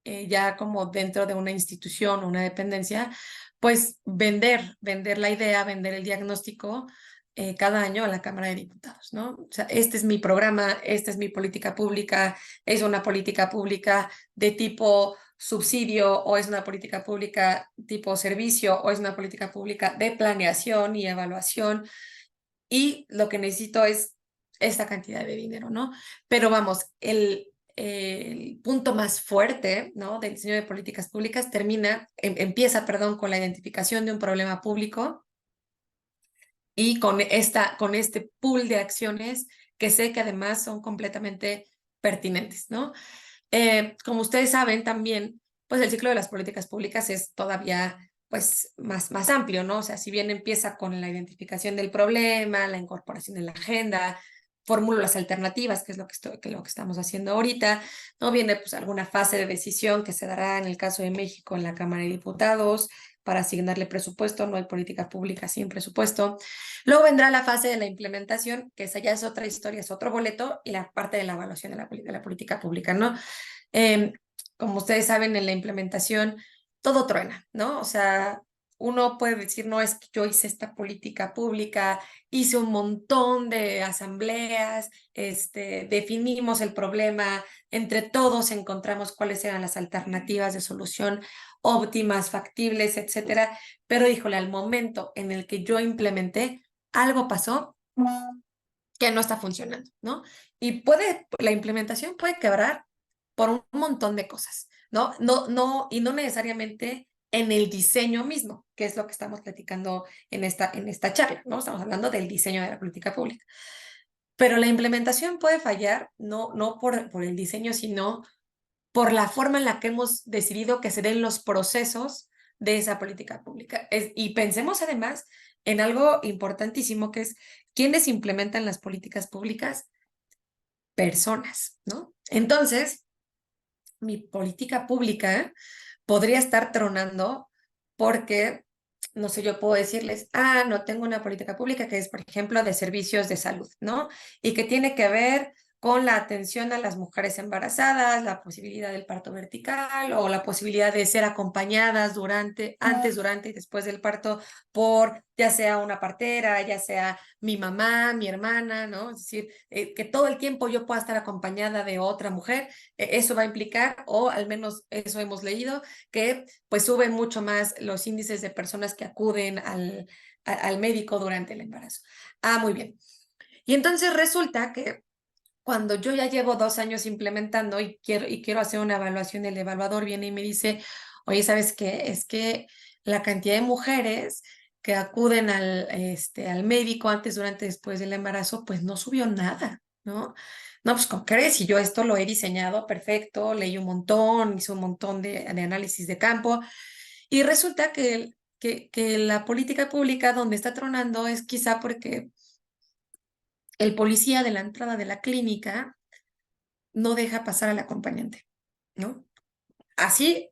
Ya como dentro de una institución o una dependencia, pues vender la idea, vender el diagnóstico cada año a la Cámara de Diputados, ¿no? O sea, este es mi programa, esta es mi política pública, es una política pública de tipo subsidio o es una política pública tipo servicio o es una política pública de planeación y evaluación y lo que necesito es esta cantidad de dinero, ¿no? Pero vamos, el punto más fuerte, ¿no? Del diseño de políticas públicas empieza, perdón, con la identificación de un problema público y con este pool de acciones que sé que además son completamente pertinentes, ¿no? Como ustedes saben también, pues el ciclo de las políticas públicas es todavía pues más amplio, ¿no? O sea, si bien empieza con la identificación del problema, la incorporación en la agenda, formulo las alternativas, que es lo que estamos haciendo ahorita, ¿no? Viene pues alguna fase de decisión que se dará en el caso de México en la Cámara de Diputados para asignarle presupuesto, no hay política pública sin presupuesto. Luego vendrá la fase de la implementación, que esa ya es otra historia, es otro boleto, y la parte de la evaluación de la política pública, ¿no? Eh, Como ustedes saben, en la implementación todo truena, ¿no? O sea, uno puede decir, no, es que yo hice esta política pública, hice un montón de asambleas, definimos el problema, entre todos encontramos cuáles eran las alternativas de solución óptimas, factibles, etcétera. Pero, híjole, al momento en el que yo implementé, algo pasó que no está funcionando, ¿no? Y la implementación puede quebrar por un montón de cosas, ¿no? Y no necesariamente en el diseño mismo, que es lo que estamos platicando en esta charla, ¿no? Estamos hablando del diseño de la política pública. Pero la implementación puede fallar, no por el diseño, sino por la forma en la que hemos decidido que se den los procesos de esa política pública. Y pensemos además en algo importantísimo que es quiénes implementan las políticas públicas, personas, ¿no? Entonces, mi política pública podría estar tronando porque, no sé, yo puedo decirles, no tengo una política pública que es, por ejemplo, de servicios de salud, ¿no? Y que tiene que ver con la atención a las mujeres embarazadas, la posibilidad del parto vertical o la posibilidad de ser acompañadas antes, durante y después del parto por ya sea una partera, ya sea mi mamá, mi hermana, ¿no? Es decir, que todo el tiempo yo pueda estar acompañada de otra mujer, eso va a implicar, o al menos eso hemos leído, que pues suben mucho más los índices de personas que acuden al médico durante el embarazo. Muy bien. Y entonces resulta que cuando yo ya llevo 2 años implementando y quiero hacer una evaluación, el evaluador viene y me dice, oye, ¿sabes qué? Es que la cantidad de mujeres que acuden al médico antes, durante, después del embarazo, pues no subió nada, ¿no? No, pues ¿cómo crees? Si yo esto lo he diseñado perfecto, leí un montón, hice un montón de análisis de campo, y resulta que la política pública donde está tronando es quizá porque el policía de la entrada de la clínica no deja pasar al acompañante, ¿no? Así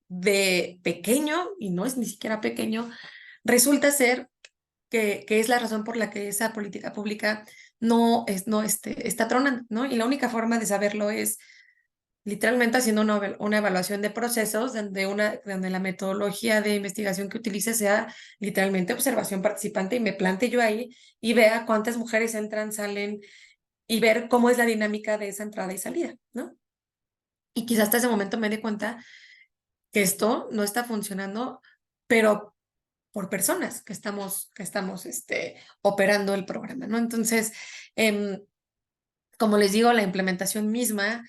de pequeño, y no es ni siquiera pequeño, resulta ser que es la razón por la que esa política pública no está tronando, ¿no? Y la única forma de saberlo es literalmente haciendo una evaluación de procesos donde la metodología de investigación que utilice sea literalmente observación participante y me plante yo ahí y vea cuántas mujeres entran, salen y ver cómo es la dinámica de esa entrada y salida, ¿no? Y quizás hasta ese momento me dé cuenta que esto no está funcionando, pero por personas que estamos operando el programa, ¿no? Entonces, como les digo, la implementación misma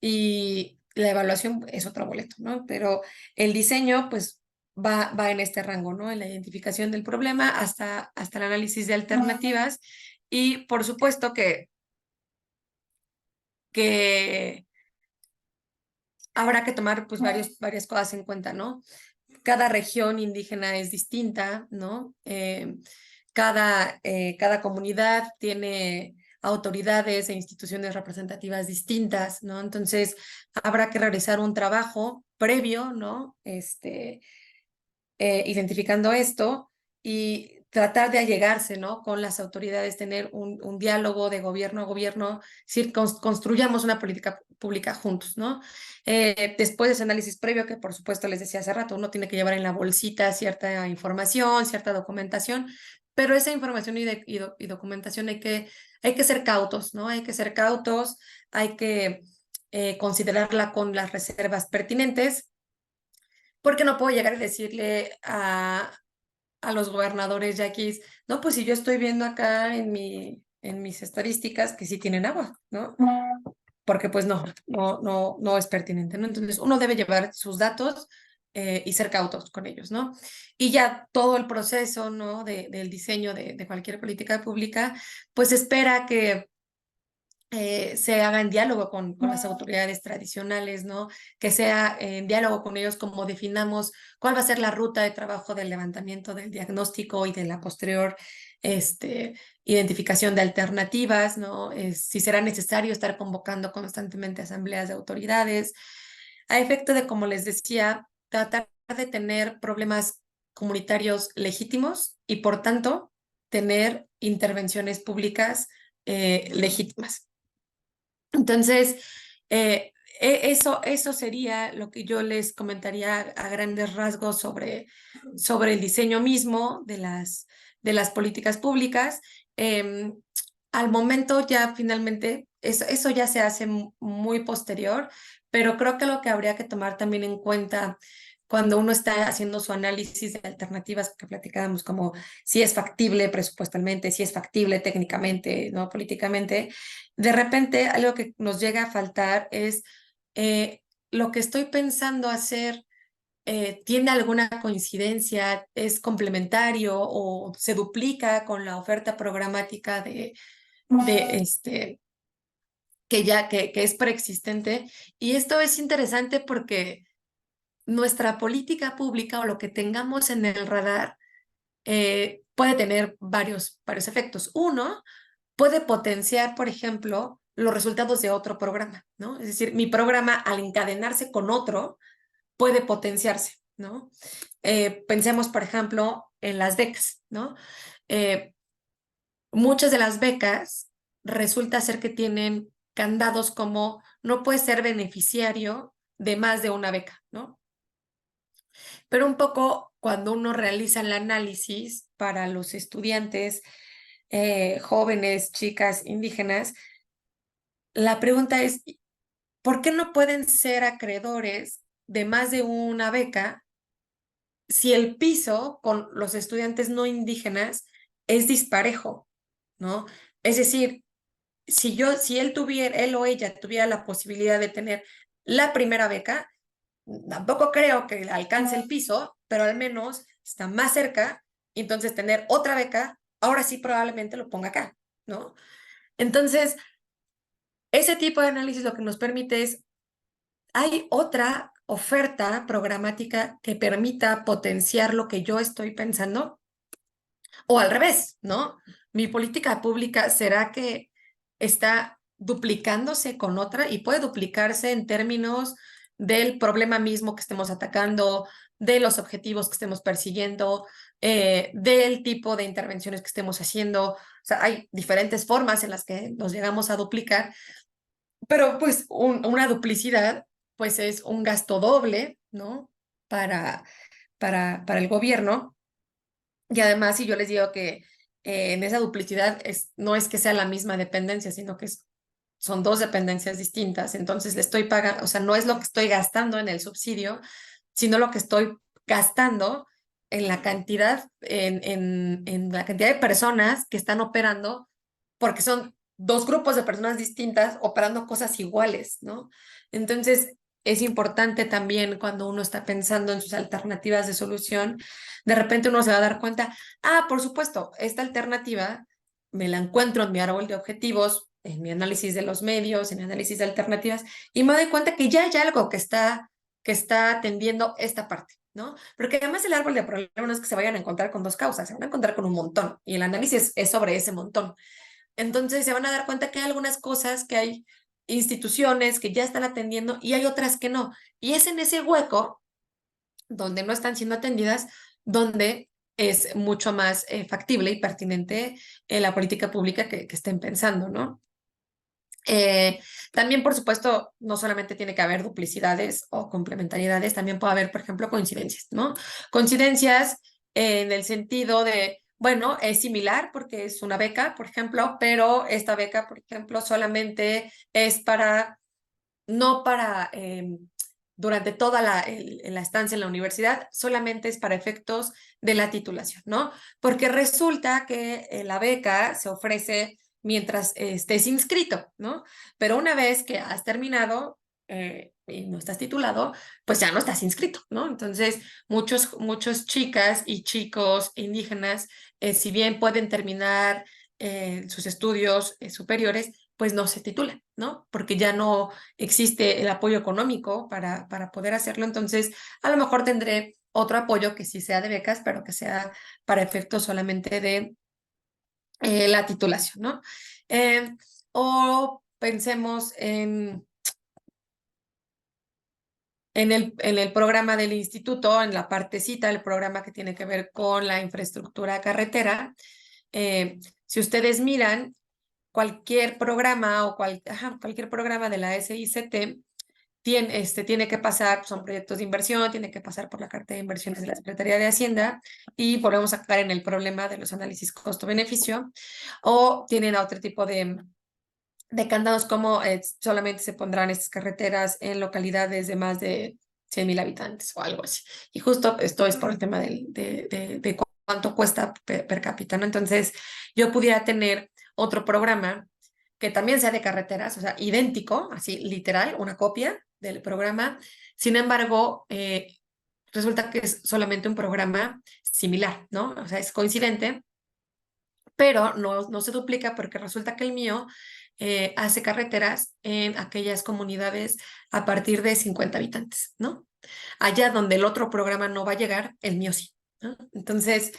y la evaluación es otro boleto, ¿no? Pero el diseño, pues, va en este rango, ¿no? En la identificación del problema hasta el análisis de alternativas y, por supuesto, que habrá que tomar, pues, varias cosas en cuenta, ¿no? Cada región indígena es distinta, ¿no? Cada comunidad tiene autoridades e instituciones representativas distintas, ¿no? Entonces, habrá que realizar un trabajo previo, ¿no? Identificando esto y tratar de allegarse, ¿no? Con las autoridades, tener un diálogo de gobierno a gobierno, decir, construyamos una política pública juntos, ¿no? Después de ese análisis previo, que por supuesto les decía hace rato, uno tiene que llevar en la bolsita cierta información, cierta documentación, pero esa información y documentación hay que ser cautos, ¿no? Hay que ser cautos, hay que considerarla con las reservas pertinentes, porque no puedo llegar y decirle a los gobernadores yaquis, no, pues si yo estoy viendo acá en mis estadísticas que sí tienen agua, ¿no? Porque pues no es pertinente, ¿no? Entonces uno debe llevar sus datos y ser cautos con ellos, ¿no? Y ya todo el proceso, ¿no? Del diseño de cualquier política pública, pues espera que se haga en diálogo con las autoridades tradicionales, ¿no? Que sea en diálogo con ellos como definamos cuál va a ser la ruta de trabajo del levantamiento del diagnóstico y de la posterior identificación de alternativas, ¿no? Si será necesario estar convocando constantemente asambleas de autoridades, a efecto de, como les decía, tratar de tener problemas comunitarios legítimos y, por tanto, tener intervenciones públicas legítimas. Entonces, eso sería lo que yo les comentaría a grandes rasgos sobre el diseño mismo de las políticas públicas. Al momento ya finalmente, eso ya se hace muy posterior, pero creo que lo que habría que tomar también en cuenta cuando uno está haciendo su análisis de alternativas que platicábamos, como si es factible presupuestalmente, si es factible técnicamente, no políticamente, de repente algo que nos llega a faltar es lo que estoy pensando hacer. ¿Tiene alguna coincidencia, es complementario o se duplica con la oferta programática de que es preexistente? Y esto es interesante porque nuestra política pública o lo que tengamos en el radar puede tener varios efectos. Uno, puede potenciar, por ejemplo, los resultados de otro programa, ¿no? Es decir, mi programa al encadenarse con otro puede potenciarse, ¿no? Pensemos, por ejemplo, en las becas, ¿no? Eh, Muchas de las becas resulta ser que tienen candados como no puedes ser beneficiario de más de una beca, ¿no? Pero un poco cuando uno realiza el análisis para los estudiantes jóvenes, chicas indígenas, la pregunta es, ¿por qué no pueden ser acreedores de más de una beca si el piso con los estudiantes no indígenas es disparejo, ¿no? Es decir, si él o ella tuviera la posibilidad de tener la primera beca, tampoco creo que alcance el piso, pero al menos está más cerca, y entonces tener otra beca, ahora sí probablemente lo ponga acá, ¿no? Entonces, ese tipo de análisis lo que nos permite es, ¿hay otra oferta programática que permita potenciar lo que yo estoy pensando? O al revés, ¿no? Mi política pública, ¿será que está duplicándose con otra y puede duplicarse en términos del problema mismo que estemos atacando, de los objetivos que estemos persiguiendo, del tipo de intervenciones que estemos haciendo? O sea, hay diferentes formas en las que nos llegamos a duplicar, pero pues una duplicidad pues es un gasto doble, ¿no? Para el gobierno. Y además, si yo les digo que en esa duplicidad no es que sea la misma dependencia, sino que son dos dependencias distintas, entonces le estoy pagando, o sea, no es lo que estoy gastando en el subsidio, sino lo que estoy gastando en la cantidad, en la cantidad de personas que están operando, porque son dos grupos de personas distintas operando cosas iguales, ¿no? Entonces, es importante también cuando uno está pensando en sus alternativas de solución, de repente uno se va a dar cuenta, por supuesto, esta alternativa me la encuentro en mi árbol de objetivos, en mi análisis de los medios, en mi análisis de alternativas, y me doy cuenta que ya hay algo que está atendiendo esta parte, ¿no? Porque además el árbol de problemas no es que se vayan a encontrar con dos causas, se van a encontrar con un montón, y el análisis es sobre ese montón. Entonces se van a dar cuenta que hay algunas cosas, que hay instituciones que ya están atendiendo y hay otras que no. Y es en ese hueco donde no están siendo atendidas, donde es mucho más factible y pertinente la política pública que estén pensando, ¿no? También, por supuesto, no solamente tiene que haber duplicidades o complementariedades, también puede haber, por ejemplo, coincidencias, ¿no? Coincidencias en el sentido de, bueno, es similar porque es una beca, por ejemplo, pero esta beca, por ejemplo, solamente es no para durante toda la estancia en la universidad, solamente es para efectos de la titulación, ¿no? Porque resulta que la beca se ofrece mientras estés inscrito, ¿no? Pero una vez que has terminado y no estás titulado, pues ya no estás inscrito, ¿no? Entonces, muchos chicas y chicos indígenas, si bien pueden terminar sus estudios superiores, pues no se titulan, ¿no? Porque ya no existe el apoyo económico para poder hacerlo. Entonces, a lo mejor tendré otro apoyo que sí sea de becas, pero que sea para efectos solamente de la titulación, ¿no? O pensemos en el programa del instituto, en la partecita del programa que tiene que ver con la infraestructura carretera. Si ustedes miran, cualquier programa o cualquier programa de la SICT tiene que pasar, son proyectos de inversión, tiene que pasar por la carta de inversiones de la Secretaría de Hacienda y volvemos a caer en el problema de los análisis costo-beneficio, o tienen otro tipo de candados como solamente se pondrán estas carreteras en localidades de más de 100,000 habitantes o algo así. Y justo esto es por el tema de cuánto cuesta per cápita, ¿no? Entonces, yo pudiera tener otro programa que también sea de carreteras, o sea, idéntico, así literal, una copia del programa. Sin embargo, resulta que es solamente un programa similar, ¿no? O sea, es coincidente, pero no se duplica porque resulta que el mío hace carreteras en aquellas comunidades a partir de 50 habitantes, ¿no? Allá donde el otro programa no va a llegar, el mío sí, ¿no? Entonces,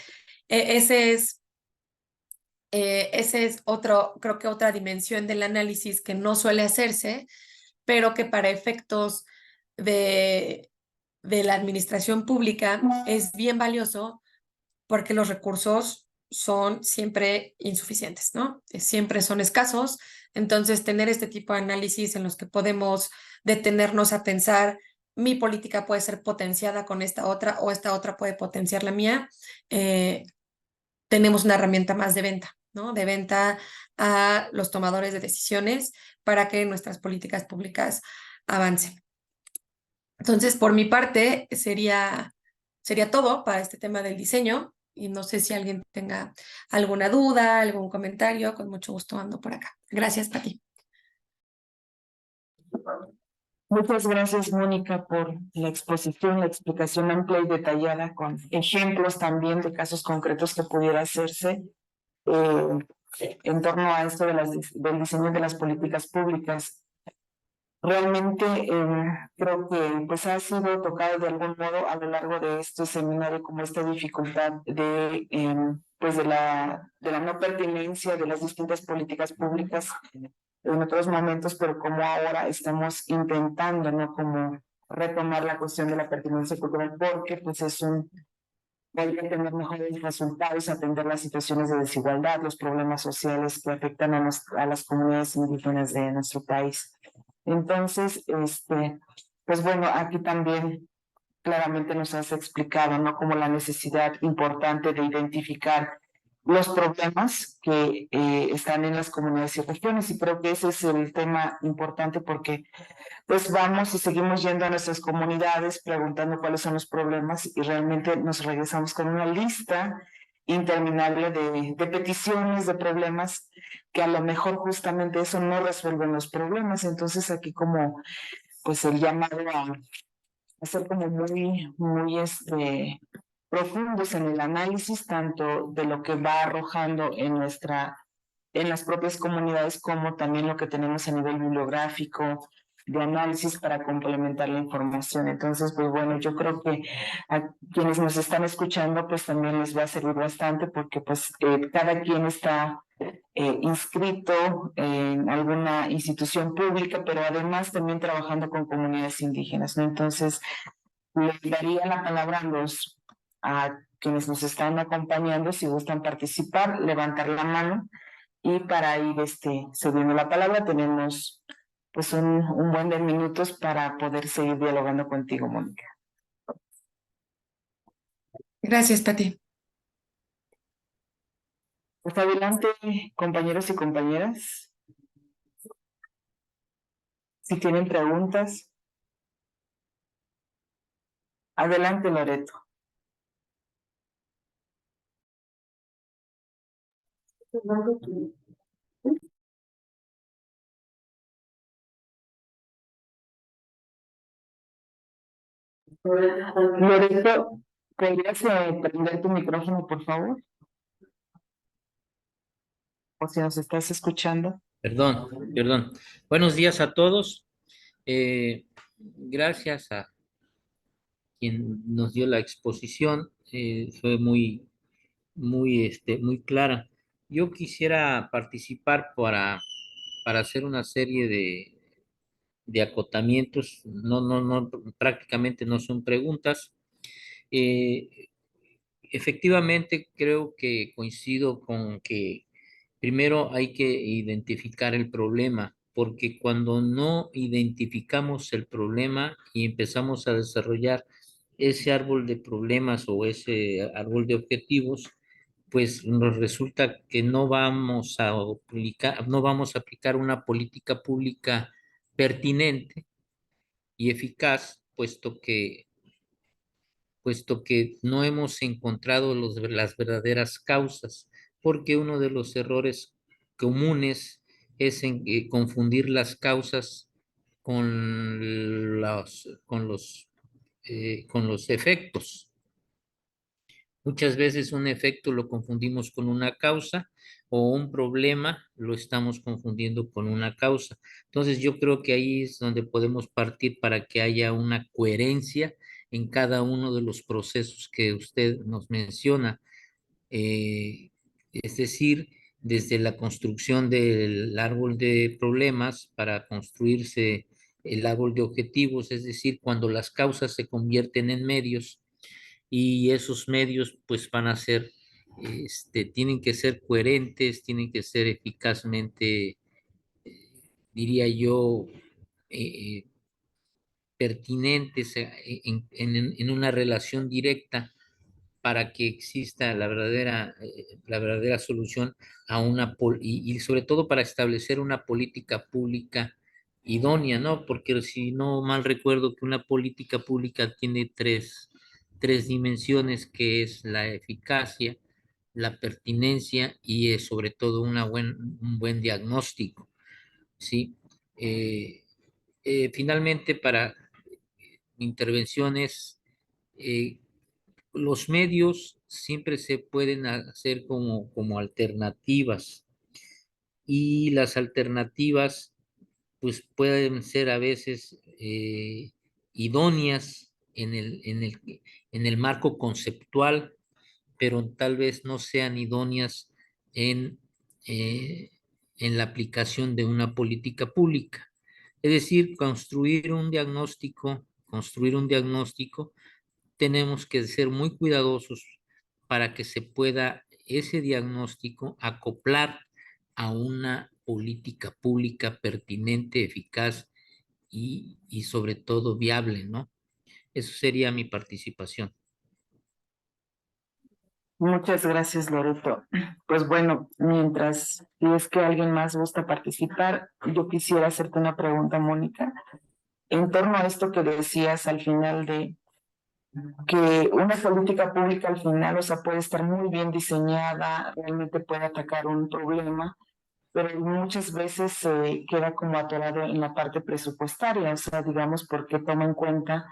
ese es creo que otra dimensión del análisis que no suele hacerse, pero que para efectos de la administración pública es bien valioso porque los recursos son siempre insuficientes, ¿no? Siempre son escasos. Entonces, tener este tipo de análisis en los que podemos detenernos a pensar, mi política puede ser potenciada con esta otra o esta otra puede potenciar la mía, tenemos una herramienta más de venta, ¿no? De venta a los tomadores de decisiones para que nuestras políticas públicas avancen. Entonces, por mi parte, sería todo para este tema del diseño. Y no sé si alguien tenga alguna duda, algún comentario, con mucho gusto ando por acá. Gracias, Pati. Muchas gracias, Mónica, por la exposición, la explicación amplia y detallada con ejemplos también de casos concretos que pudiera hacerse. en torno a esto de del diseño de las políticas públicas. Realmente creo que pues ha sido tocado de algún modo a lo largo de este seminario como esta dificultad de pues de la no pertinencia de las distintas políticas públicas en otros momentos, pero como ahora estamos intentando, ¿no? Como retomar la cuestión de la pertinencia cultural, porque pues es podría tener mejores resultados, atender las situaciones de desigualdad, los problemas sociales que afectan a las comunidades indígenas de nuestro país. Entonces, pues bueno, aquí también claramente nos has explicado, ¿no? Como la necesidad importante de identificar los problemas que están en las comunidades y regiones, y creo que ese es el tema importante porque pues vamos y seguimos yendo a nuestras comunidades preguntando cuáles son los problemas y realmente nos regresamos con una lista interminable de peticiones, de problemas, que a lo mejor justamente eso no resuelven los problemas. Entonces aquí como pues el llamado a ser como muy profundos en el análisis tanto de lo que va arrojando en las propias comunidades, como también lo que tenemos a nivel bibliográfico, de análisis para complementar la información. Entonces, pues bueno, yo creo que a quienes nos están escuchando, pues también les va a servir bastante porque pues cada quien está inscrito en alguna institución pública, pero además también trabajando con comunidades indígenas, ¿no? Entonces, le daría la palabra a quienes nos están acompañando, si gustan participar, levantar la mano y para ir cediendo la palabra tenemos pues un buen de minutos para poder seguir dialogando contigo, Mónica. Gracias, Pati. Pues adelante, compañeros y compañeras. Si tienen preguntas, adelante, Loreto. Loreto, ¿podrías prender tu micrófono, por favor? O si nos estás escuchando. Perdón, perdón. Buenos días a todos. Gracias a quien nos dio la exposición. Fue muy clara. Yo quisiera participar para hacer una serie de acotamientos. No, prácticamente no son preguntas. Eh, Efectivamente, creo que coincido con que primero hay que identificar el problema, porque cuando no identificamos el problema y empezamos a desarrollar ese árbol de problemas o ese árbol de objetivos, pues nos resulta que no vamos a aplicar una política pública pertinente y eficaz, puesto que no hemos encontrado las verdaderas causas, porque uno de los errores comunes es confundir las causas con los efectos. Muchas veces un efecto lo confundimos con una causa o un problema lo estamos confundiendo con una causa. Entonces yo creo que ahí es donde podemos partir para que haya una coherencia en cada uno de los procesos que usted nos menciona. Es decir, desde la construcción del árbol de problemas para construirse el árbol de objetivos, es decir, cuando las causas se convierten en medios y esos medios pues van a ser, tienen que ser coherentes, tienen que ser eficazmente, diría yo, eh, pertinentes en una relación directa para que exista la verdadera solución a y sobre todo para establecer una política pública idónea, ¿no? Porque si no mal recuerdo que una política pública tiene tres dimensiones, que es la eficacia, la pertinencia y sobre todo un buen diagnóstico, ¿sí? Eh, Finalmente, para intervenciones, eh, los medios siempre se pueden hacer como alternativas. y las alternativas pues pueden ser a veces idóneas en el marco conceptual, pero tal vez no sean idóneas en, eh, en la aplicación de una política pública. Es decir, construir un diagnóstico, tenemos que ser muy cuidadosos para que se pueda ese diagnóstico acoplar a una política pública pertinente, eficaz y sobre todo viable, ¿no? Eso sería mi participación. Muchas gracias, Loreto. Pues bueno, mientras si es que alguien más gusta participar, yo quisiera hacerte una pregunta, Mónica, en torno a esto que decías al final de que una política pública al final, o sea, puede estar muy bien diseñada, realmente puede atacar un problema, pero muchas veces se queda como atorado en la parte presupuestaria, o sea, digamos, porque toma en cuenta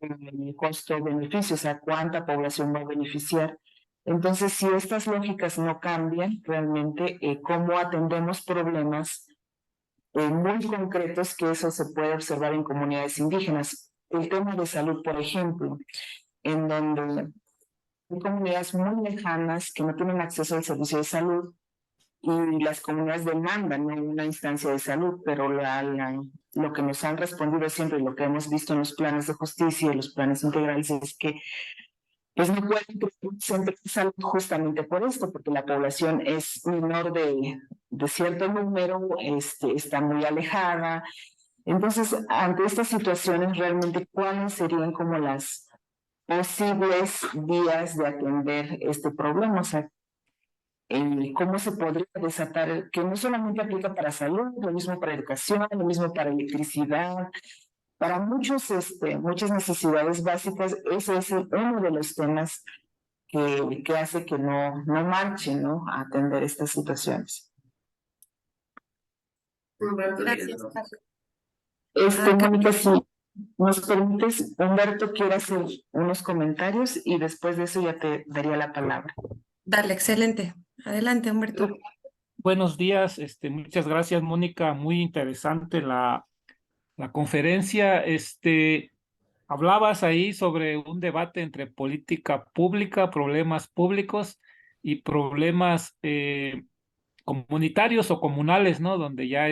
el costo-beneficio, o sea, cuánta población va a beneficiar. Entonces, si estas lógicas no cambian, realmente, cómo atendemos problemas muy concretos, que eso se puede observar en comunidades indígenas. El tema de salud, por ejemplo, en donde hay comunidades muy lejanas que no tienen acceso al servicio de salud y las comunidades demandan, ¿no?, una instancia de salud, pero lo que nos han respondido siempre y lo que hemos visto en los planes de justicia y los planes integrales es que pues no pueden crear un centro de salud justamente por esto, porque la población es menor de cierto número, está muy alejada. Entonces, ante estas situaciones, realmente, ¿cuáles serían como las posibles vías de atender este problema? O sea, ¿cómo se podría desatar? Que no solamente aplica para salud, lo mismo para educación, lo mismo para electricidad, para muchas necesidades básicas. Ese es uno de los temas que hace que no marche, ¿no?, a atender estas situaciones. Gracias. Mónica, si nos permites, Humberto quiere hacer unos comentarios y después de eso ya te daría la palabra. Dale, excelente. Adelante, Humberto. Buenos días, muchas gracias, Mónica. Muy interesante la conferencia. Hablabas ahí sobre un debate entre política pública, problemas públicos y problemas comunitarios o comunales, ¿no? Donde ya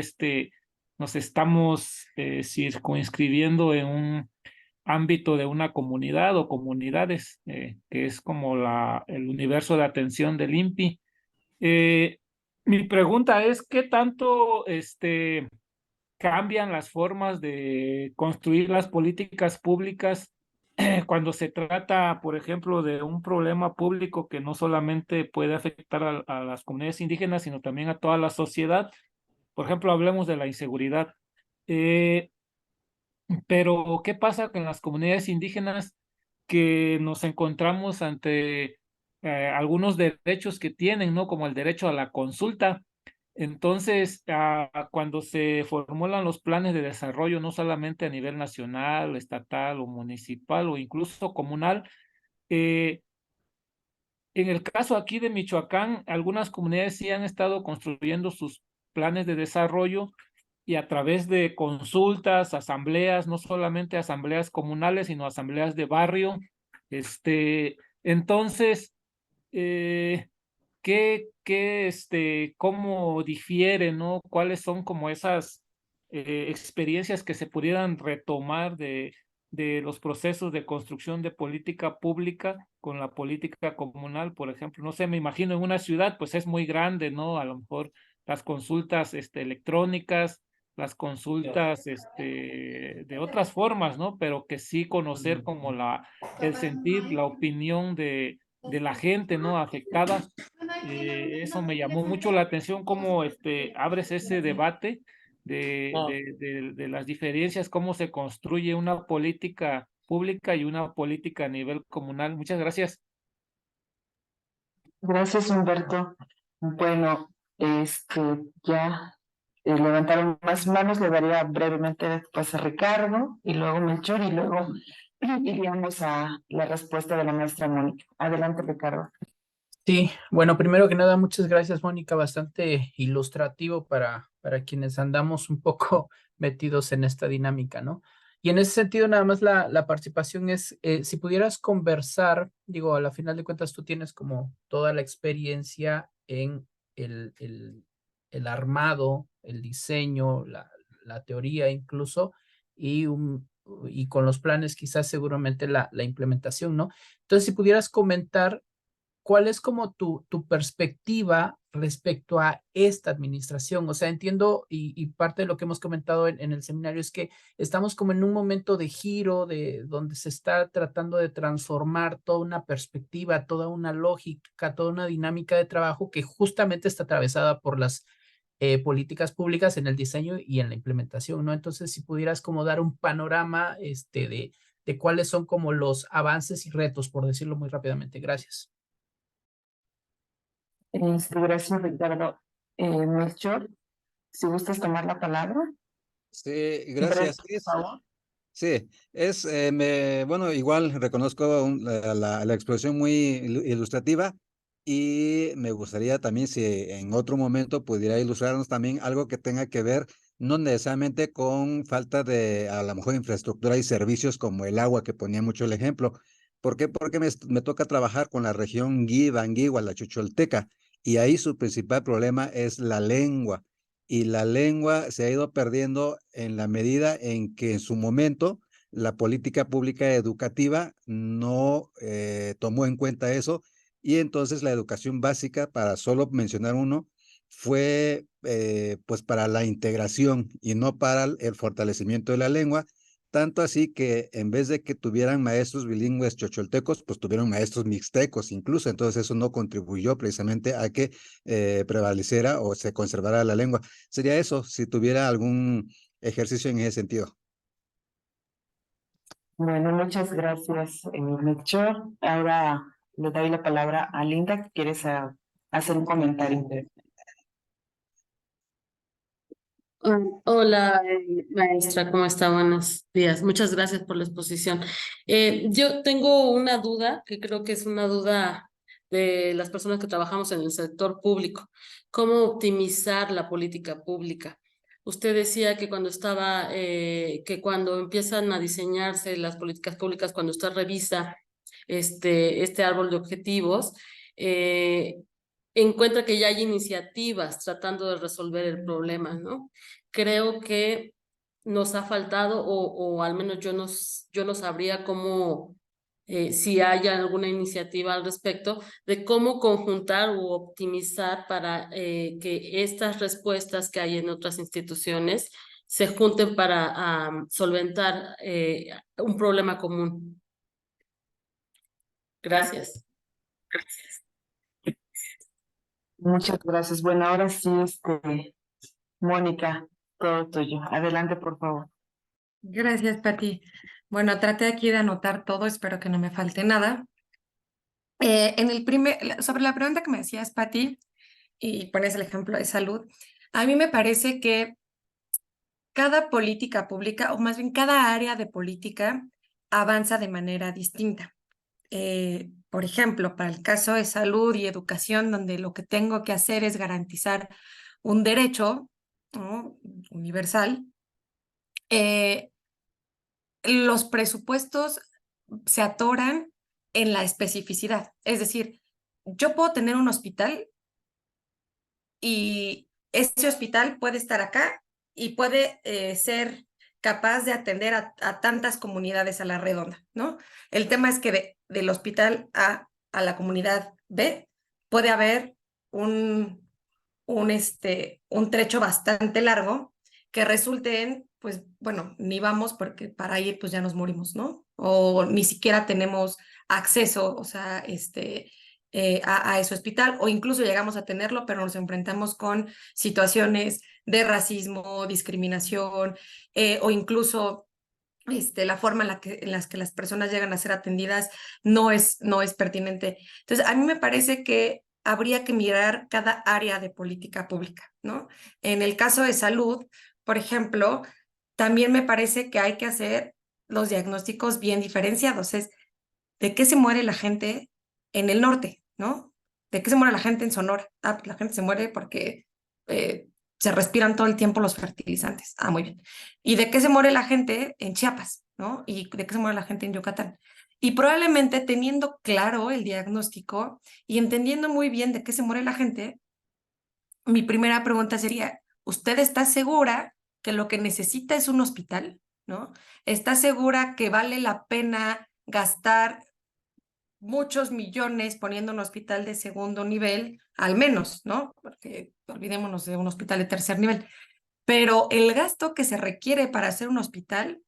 nos estamos circunscribiendo en un ámbito de una comunidad o comunidades, que es como el universo de atención del INPI. Mi pregunta es, ¿qué tanto cambian las formas de construir las políticas públicas cuando se trata, por ejemplo, de un problema público que no solamente puede afectar a las comunidades indígenas, sino también a toda la sociedad? Por ejemplo, hablemos de la inseguridad. Pero, ¿qué pasa con las comunidades indígenas que nos encontramos ante algunos derechos que tienen, ¿no? Como el derecho a la consulta? Entonces, cuando se formulan los planes de desarrollo, no solamente a nivel nacional, estatal o municipal o incluso comunal, en el caso aquí de Michoacán, algunas comunidades sí han estado construyendo sus planes de desarrollo y a través de consultas, asambleas, no solamente asambleas comunales, sino asambleas de barrio. Entonces, cómo difiere, ¿no? ¿Cuáles son como esas experiencias que se pudieran retomar de los procesos de construcción de política pública con la política comunal? Por ejemplo, no sé, me imagino en una ciudad, pues es muy grande, ¿no? A lo mejor las consultas electrónicas, las consultas de otras formas, ¿no? Pero que sí conocer como el sentir, la opinión de la gente, ¿no?, afectada. Eso me llamó mucho la atención, cómo abres ese debate de las diferencias, cómo se construye una política pública y una política a nivel comunal. Muchas gracias. Gracias, Humberto. Bueno, ya levantaron más manos, le daría brevemente pues a Ricardo y luego Melchor y luego iríamos a la respuesta de la maestra Mónica. Adelante, Ricardo. Sí, bueno, primero que nada, muchas gracias, Mónica, bastante ilustrativo para quienes andamos un poco metidos en esta dinámica, ¿no? Y en ese sentido, nada más la participación es, si pudieras conversar, digo, a la final de cuentas tú tienes como toda la experiencia en el armado, el diseño, la teoría incluso, y, y con los planes quizás seguramente la implementación, ¿no? Entonces, si pudieras comentar ¿cuál es como tu perspectiva respecto a esta administración? O sea, entiendo y parte de lo que hemos comentado en el seminario es que estamos como en un momento de giro, de donde se está tratando de transformar toda una perspectiva, toda una lógica, toda una dinámica de trabajo que justamente está atravesada por las políticas públicas en el diseño y en la implementación, ¿no? Entonces, si pudieras como dar un panorama de cuáles son como los avances y retos, por decirlo muy rápidamente. Gracias. Gracias, Ricardo. Melchor, si gustas tomar la palabra. Sí, Breve, gracias. por favor. Sí, bueno, igual reconozco la exposición muy ilustrativa y me gustaría también si en otro momento pudiera ilustrarnos también algo que tenga que ver no necesariamente con falta de a lo mejor infraestructura y servicios como el agua que ponía mucho el ejemplo. ¿Por qué? Porque me toca trabajar con la región Guiba, la Chucholteca, y ahí su principal problema es la lengua y la lengua se ha ido perdiendo en la medida en que en su momento la política pública educativa no tomó en cuenta eso y entonces la educación básica, para solo mencionar uno, fue pues para la integración y no para el fortalecimiento de la lengua, tanto así que en vez de que tuvieran maestros bilingües chocholtecos, pues tuvieron maestros mixtecos incluso, entonces eso no contribuyó precisamente a que prevaleciera o se conservara la lengua. Sería eso, si tuviera algún ejercicio en ese sentido. Bueno, muchas gracias, Melchor. Ahora le doy la palabra a Linda, que quieres hacer un comentario. Hola, maestra, ¿cómo está? Buenos días. Muchas gracias por la exposición. Yo tengo una duda, que creo que es una duda de las personas que trabajamos en el sector público. ¿Cómo optimizar la política pública? Usted decía que que cuando empiezan a diseñarse las políticas públicas, cuando usted revisa este árbol de objetivos, eh, encuentra que ya hay iniciativas tratando de resolver el problema, ¿no? Creo que nos ha faltado, o al menos yo no sabría cómo, si hay alguna iniciativa al respecto, de cómo conjuntar u optimizar para que estas respuestas que hay en otras instituciones se junten para solventar un problema común. Gracias. Muchas gracias. Bueno, ahora sí, Mónica, todo tuyo. Adelante, por favor. Gracias, Pati. Bueno, traté aquí de anotar todo, espero que no me falte nada. Sobre la pregunta que me decías, Pati, y pones el ejemplo de salud, a mí me parece que cada política pública, o más bien cada área de política, avanza de manera distinta. Por ejemplo, para el caso de salud y educación, donde lo que tengo que hacer es garantizar un derecho, ¿no?, universal, los presupuestos se atoran en la especificidad. Es decir, yo puedo tener un hospital y ese hospital puede estar acá y puede ser capaz de atender a tantas comunidades a la redonda, ¿no? El tema es que del hospital a la comunidad B puede haber un trecho bastante largo que resulte en, pues, bueno, ni vamos porque para ir pues ya nos morimos, ¿no? O ni siquiera tenemos acceso, o sea, a ese hospital, o incluso llegamos a tenerlo, pero nos enfrentamos con situaciones de racismo, discriminación, o incluso la forma en las que las personas llegan a ser atendidas no es pertinente. Entonces, a mí me parece que habría que mirar cada área de política pública, ¿no? En el caso de salud, por ejemplo, también me parece que hay que hacer los diagnósticos bien diferenciados. Es de qué se muere la gente en el norte, ¿no? ¿De qué se muere la gente en Sonora? Ah, pues la gente se muere porque se respiran todo el tiempo los fertilizantes. Ah, muy bien. ¿Y de qué se muere la gente en Chiapas? ¿No? ¿Y de qué se muere la gente en Yucatán? Y probablemente teniendo claro el diagnóstico y entendiendo muy bien de qué se muere la gente, mi primera pregunta sería, ¿usted está segura que lo que necesita es un hospital? ¿No? ¿Está segura que vale la pena gastar muchos millones poniendo un hospital de segundo nivel, al menos, ¿no? Porque olvidémonos de un hospital de tercer nivel. Pero el gasto que se requiere para hacer un hospital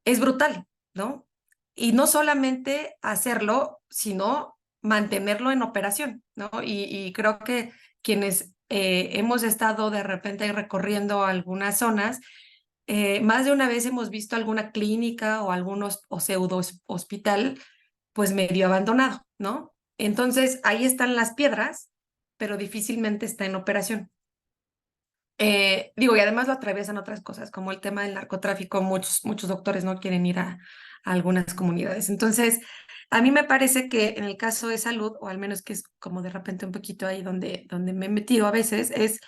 es brutal, ¿no? Y no solamente hacerlo, sino mantenerlo en operación, ¿no? Y creo que quienes hemos estado de repente recorriendo algunas zonas, más de una vez hemos visto alguna clínica o algunos o pseudo hospital pues medio abandonado, ¿no? Entonces ahí están las piedras, pero difícilmente está en operación. Digo, y además lo atraviesan otras cosas, como el tema del narcotráfico, muchos doctores no quieren ir a algunas comunidades. Entonces, a mí me parece que en el caso de salud, o al menos que es como de repente un poquito ahí donde me he metido a veces, es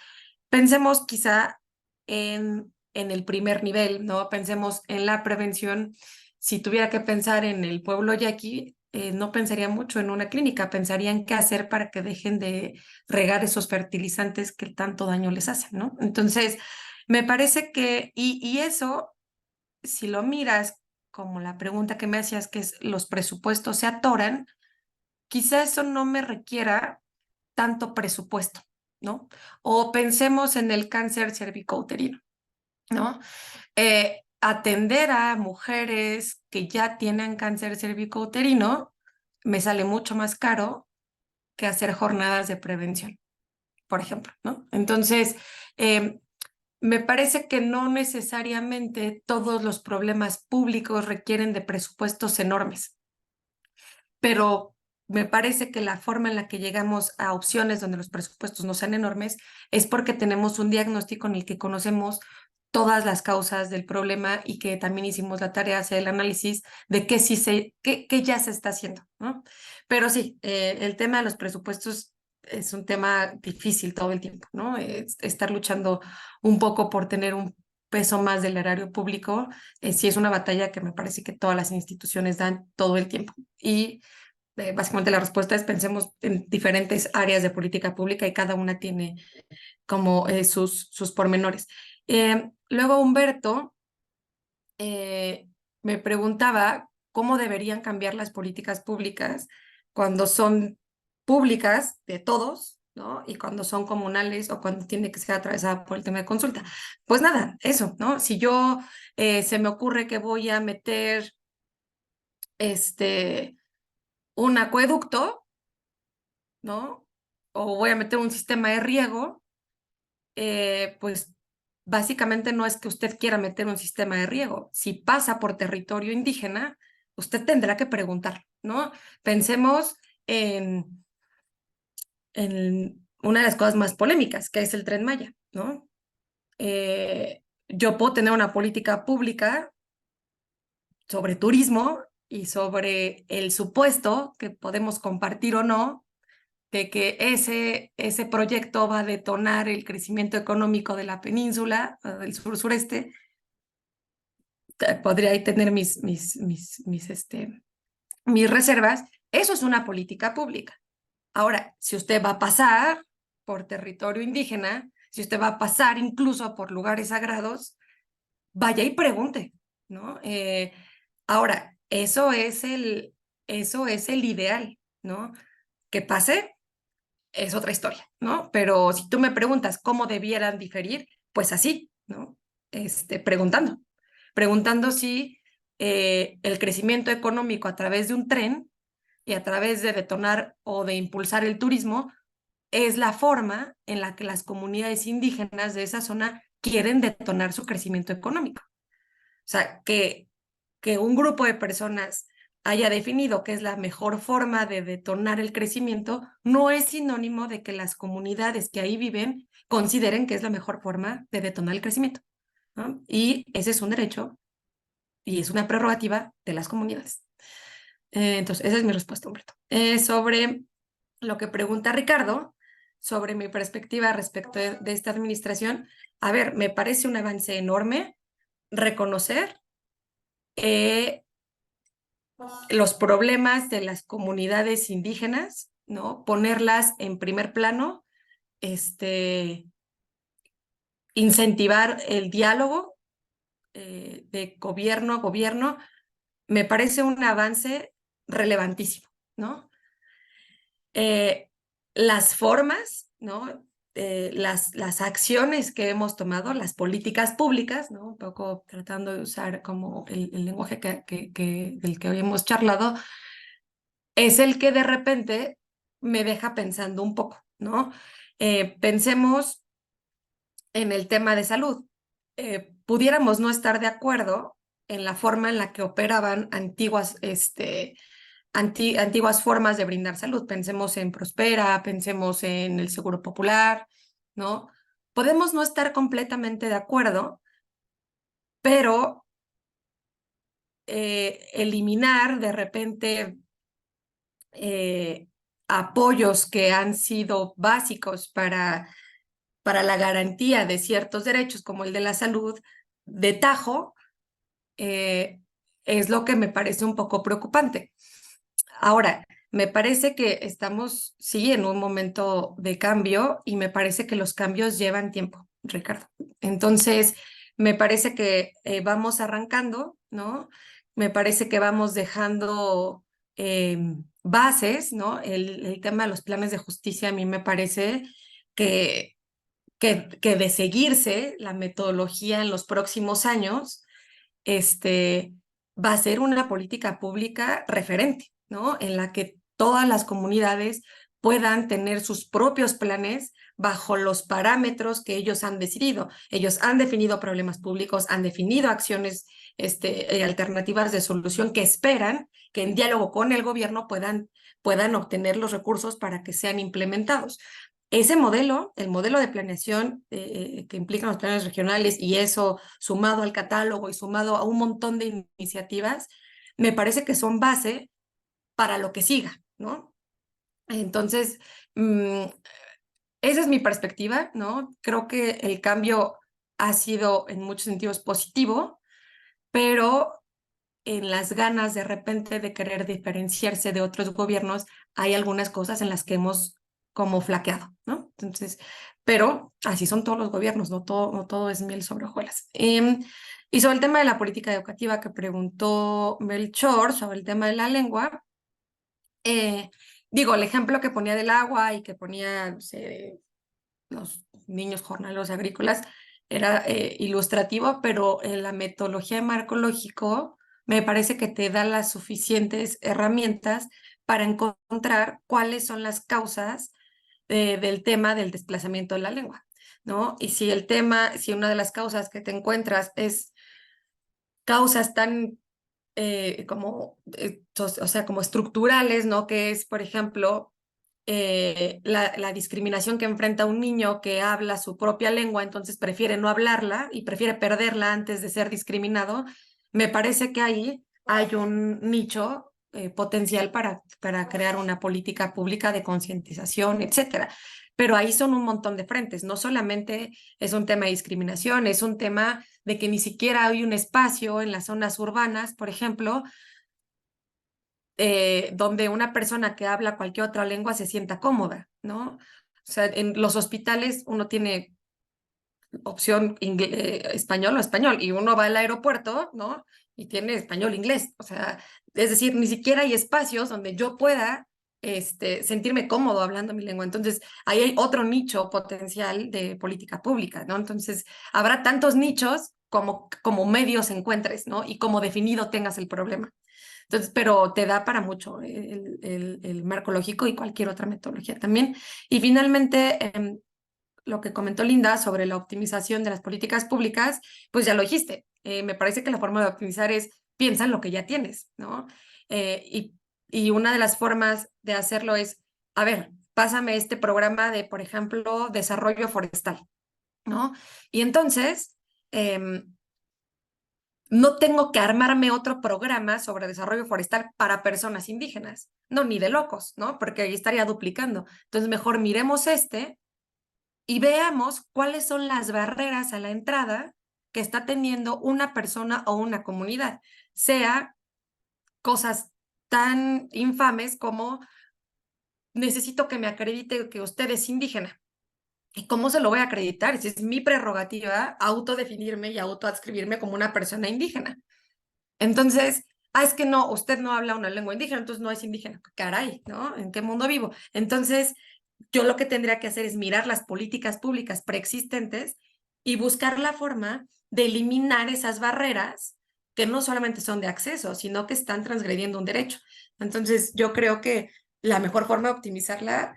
pensemos quizá en el primer nivel, ¿no? Pensemos en la prevención. Si tuviera que pensar en el pueblo yaqui, no pensaría mucho en una clínica, pensaría en qué hacer para que dejen de regar esos fertilizantes que tanto daño les hacen, ¿no? Entonces, me parece que, y eso, si lo miras como la pregunta que me hacías, que es los presupuestos se atoran, quizá eso no me requiera tanto presupuesto, ¿no? O pensemos en el cáncer cervicouterino, ¿no? Atender a mujeres que ya tienen cáncer cervicouterino me sale mucho más caro que hacer jornadas de prevención, por ejemplo, ¿no? Entonces, me parece que no necesariamente todos los problemas públicos requieren de presupuestos enormes, pero me parece que la forma en la que llegamos a opciones donde los presupuestos no sean enormes es porque tenemos un diagnóstico en el que conocemos todas las causas del problema y que también hicimos la tarea de hacer el análisis de qué ya se está haciendo, ¿no? Pero sí, el tema de los presupuestos es un tema difícil todo el tiempo, ¿no? Estar luchando un poco por tener un peso más del erario público, sí es una batalla que me parece que todas las instituciones dan todo el tiempo. Y básicamente la respuesta es pensemos en diferentes áreas de política pública y cada una tiene como sus pormenores. Luego Humberto me preguntaba cómo deberían cambiar las políticas públicas cuando son públicas de todos, ¿no? Y cuando son comunales o cuando tiene que ser atravesada por el tema de consulta. Pues nada, eso, ¿no? Si yo se me ocurre que voy a meter un acueducto, ¿no? O voy a meter un sistema de riego, pues básicamente no es que usted quiera meter un sistema de riego. Si pasa por territorio indígena, usted tendrá que preguntar, ¿no? Pensemos en una de las cosas más polémicas, que es el Tren Maya, ¿no? Yo puedo tener una política pública sobre turismo y sobre el supuesto que podemos compartir o no de que ese proyecto va a detonar el crecimiento económico de la península, del sur-sureste. Podría ahí tener mis reservas. Eso es una política pública. Ahora, si usted va a pasar por territorio indígena, si usted va a pasar incluso por lugares sagrados, vaya y pregunte, ¿no? Ahora, eso es el ideal, ¿no? Que pase es otra historia, ¿no? Pero si tú me preguntas cómo debieran diferir, pues así, ¿no? Preguntando si el crecimiento económico a través de un tren y a través de detonar o de impulsar el turismo es la forma en la que las comunidades indígenas de esa zona quieren detonar su crecimiento económico. O sea, que un grupo de personas haya definido que es la mejor forma de detonar el crecimiento, no es sinónimo de que las comunidades que ahí viven consideren que es la mejor forma de detonar el crecimiento, ¿no? Y ese es un derecho y es una prerrogativa de las comunidades. Entonces, esa es mi respuesta, Humberto. Sobre lo que pregunta Ricardo sobre mi perspectiva respecto de esta administración, a ver, me parece un avance enorme reconocer los problemas de las comunidades indígenas, ¿no? Ponerlas en primer plano, incentivar el diálogo de gobierno a gobierno, me parece un avance relevantísimo, ¿no? Las formas, ¿no? Las acciones que hemos tomado, las políticas públicas, ¿no? Un poco tratando de usar como el lenguaje del que hoy hemos charlado, es el que de repente me deja pensando un poco, ¿no? Pensemos en el tema de salud. Pudiéramos no estar de acuerdo en la forma en la que operaban antiguas formas de brindar salud. Pensemos en Prospera, pensemos en el Seguro Popular, ¿no? Podemos no estar completamente de acuerdo, pero eliminar de repente apoyos que han sido básicos para la garantía de ciertos derechos, como el de la salud, de tajo, es lo que me parece un poco preocupante. Ahora, me parece que estamos, sí, en un momento de cambio y me parece que los cambios llevan tiempo, Ricardo. Entonces, me parece que vamos arrancando, ¿no? Me parece que vamos dejando bases, ¿no? El tema de los planes de justicia a mí me parece que de seguirse la metodología en los próximos años, va a ser una política pública referente, ¿no? En la que todas las comunidades puedan tener sus propios planes bajo los parámetros que ellos han decidido. Ellos han definido problemas públicos, han definido acciones alternativas de solución que esperan que en diálogo con el gobierno puedan obtener los recursos para que sean implementados. Ese modelo, el modelo de planeación que implican los planes regionales y eso sumado al catálogo y sumado a un montón de iniciativas, me parece que son base para lo que siga, ¿no? Entonces, esa es mi perspectiva, ¿no? Creo que el cambio ha sido en muchos sentidos positivo, pero en las ganas de repente de querer diferenciarse de otros gobiernos, hay algunas cosas en las que hemos como flaqueado, ¿no? Entonces, pero así son todos los gobiernos, no todo es miel sobre hojuelas. Y sobre el tema de la política educativa que preguntó Melchor, sobre el tema de la lengua, digo, el ejemplo que ponía del agua y que ponía, no sé, los niños jornaleros agrícolas, era ilustrativo, pero en la metodología de marco lógico me parece que te da las suficientes herramientas para encontrar cuáles son las causas del tema del desplazamiento de la lengua, ¿no? Y si una de las causas que te encuentras es causas tan como estructurales, ¿no? Que es, por ejemplo, la discriminación que enfrenta un niño que habla su propia lengua, entonces prefiere no hablarla y prefiere perderla antes de ser discriminado, me parece que ahí hay un nicho potencial para crear una política pública de concientización, etcétera. Pero ahí son un montón de frentes, no solamente es un tema de discriminación, es un tema de que ni siquiera hay un espacio en las zonas urbanas, por ejemplo, donde una persona que habla cualquier otra lengua se sienta cómoda, ¿no? O sea, en los hospitales uno tiene opción español o español y uno va al aeropuerto, ¿no? Y tiene español-inglés. O sea, es decir, ni siquiera hay espacios donde yo pueda sentirme cómodo hablando mi lengua. Entonces, ahí hay otro nicho potencial de política pública, ¿no? Entonces, habrá tantos nichos como medios encuentres, ¿no? Y como definido tengas el problema. Entonces, pero te da para mucho el marco lógico y cualquier otra metodología también. Y finalmente, lo que comentó Linda sobre la optimización de las políticas públicas, pues ya lo dijiste. Me parece que la forma de optimizar es piensa en lo que ya tienes, ¿no? Y una de las formas de hacerlo es, a ver, pásame este programa de, por ejemplo, desarrollo forestal, ¿no? Y entonces, no tengo que armarme otro programa sobre desarrollo forestal para personas indígenas. No, ni de locos, ¿no? Porque ahí estaría duplicando. Entonces, mejor miremos este y veamos cuáles son las barreras a la entrada que está teniendo una persona o una comunidad, sea cosas tan infames como necesito que me acredite que usted es indígena. ¿Y cómo se lo voy a acreditar? Si es mi prerrogativa autodefinirme y autoadscribirme como una persona indígena. Entonces, es que no, usted no habla una lengua indígena, entonces no es indígena. Caray, ¿no? ¿En qué mundo vivo? Entonces, yo lo que tendría que hacer es mirar las políticas públicas preexistentes y buscar la forma de eliminar esas barreras que no solamente son de acceso, sino que están transgrediendo un derecho. Entonces, yo creo que la mejor forma de optimizarla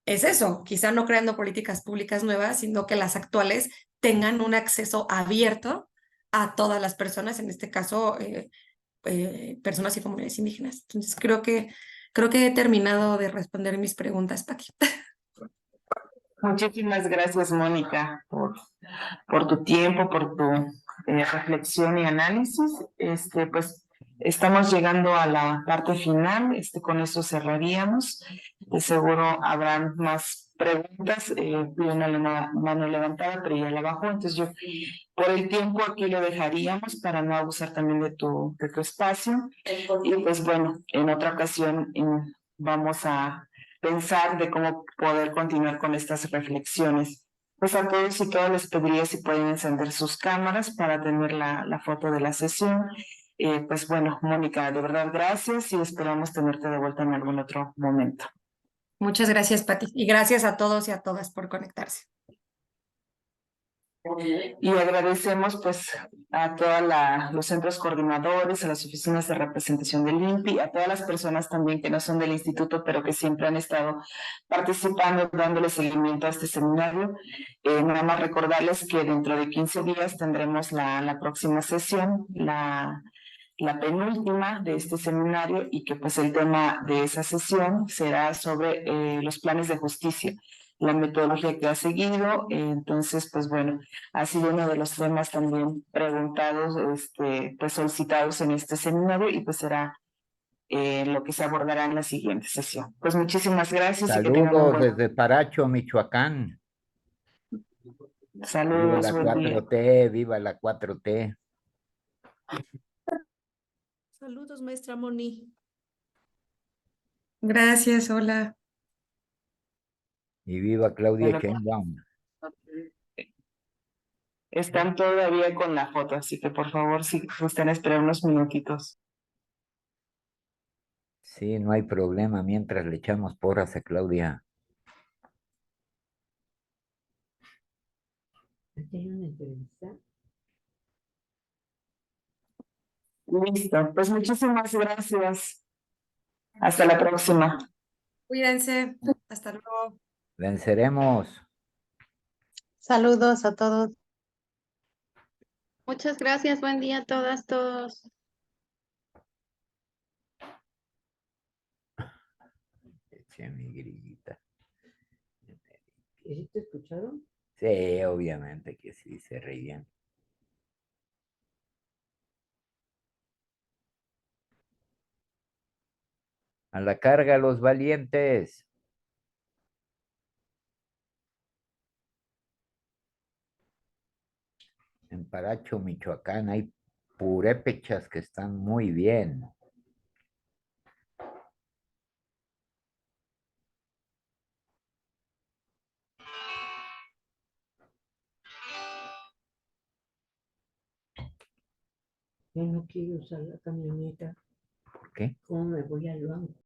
es eso, quizá no creando políticas públicas nuevas, sino que las actuales tengan un acceso abierto a todas las personas, en este caso, personas y comunidades indígenas. Entonces, creo que he terminado de responder mis preguntas, Pati. Muchísimas gracias, Mónica, por tu tiempo, por tu reflexión y análisis. Pues estamos llegando a la parte final. Con eso cerraríamos. De seguro habrán más preguntas. Vi una mano levantada, pero ya la bajó. Entonces yo, por el tiempo, aquí lo dejaríamos para no abusar también de tu espacio. Y pues bueno, en otra ocasión vamos a pensar de cómo poder continuar con estas reflexiones. Pues a todos y todas les pediría si pueden encender sus cámaras para tener la foto de la sesión. Pues bueno, Mónica, de verdad gracias y esperamos tenerte de vuelta en algún otro momento. Muchas gracias, Pati. Y gracias a todos y a todas por conectarse. Y agradecemos pues a todos los centros coordinadores, a las oficinas de representación del INPI, a todas las personas también que no son del instituto, pero que siempre han estado participando, dándole seguimiento a este seminario. Nada más recordarles que dentro de 15 días tendremos la próxima sesión, la penúltima de este seminario, y que pues el tema de esa sesión será sobre los planes de justicia, la metodología que ha seguido. Entonces, pues bueno, ha sido uno de los temas también preguntados, pues solicitados en este seminario, y pues será lo que se abordará en la siguiente sesión. Pues muchísimas gracias. Saludos desde Paracho, Michoacán. Saludos, viva la buen día. 4T, viva la 4T. Saludos, maestra Moni. Gracias, hola. Y viva Claudia Sheinbaum. Están todavía con la foto, así que por favor, si gustan esperar unos minutitos. Sí, no hay problema mientras le echamos porras a Claudia. Listo, pues muchísimas gracias. Hasta la próxima. Cuídense. Hasta luego. Venceremos. Saludos a todos. Muchas gracias, buen día a todas, todos. Eché mi grillita. ¿Sí te escucharon? Sí, obviamente que sí, se reían. A la carga, los valientes. En Paracho, Michoacán, hay purépechas que están muy bien. Yo no quiero usar la camioneta. ¿Por qué? ¿Cómo me voy al banco?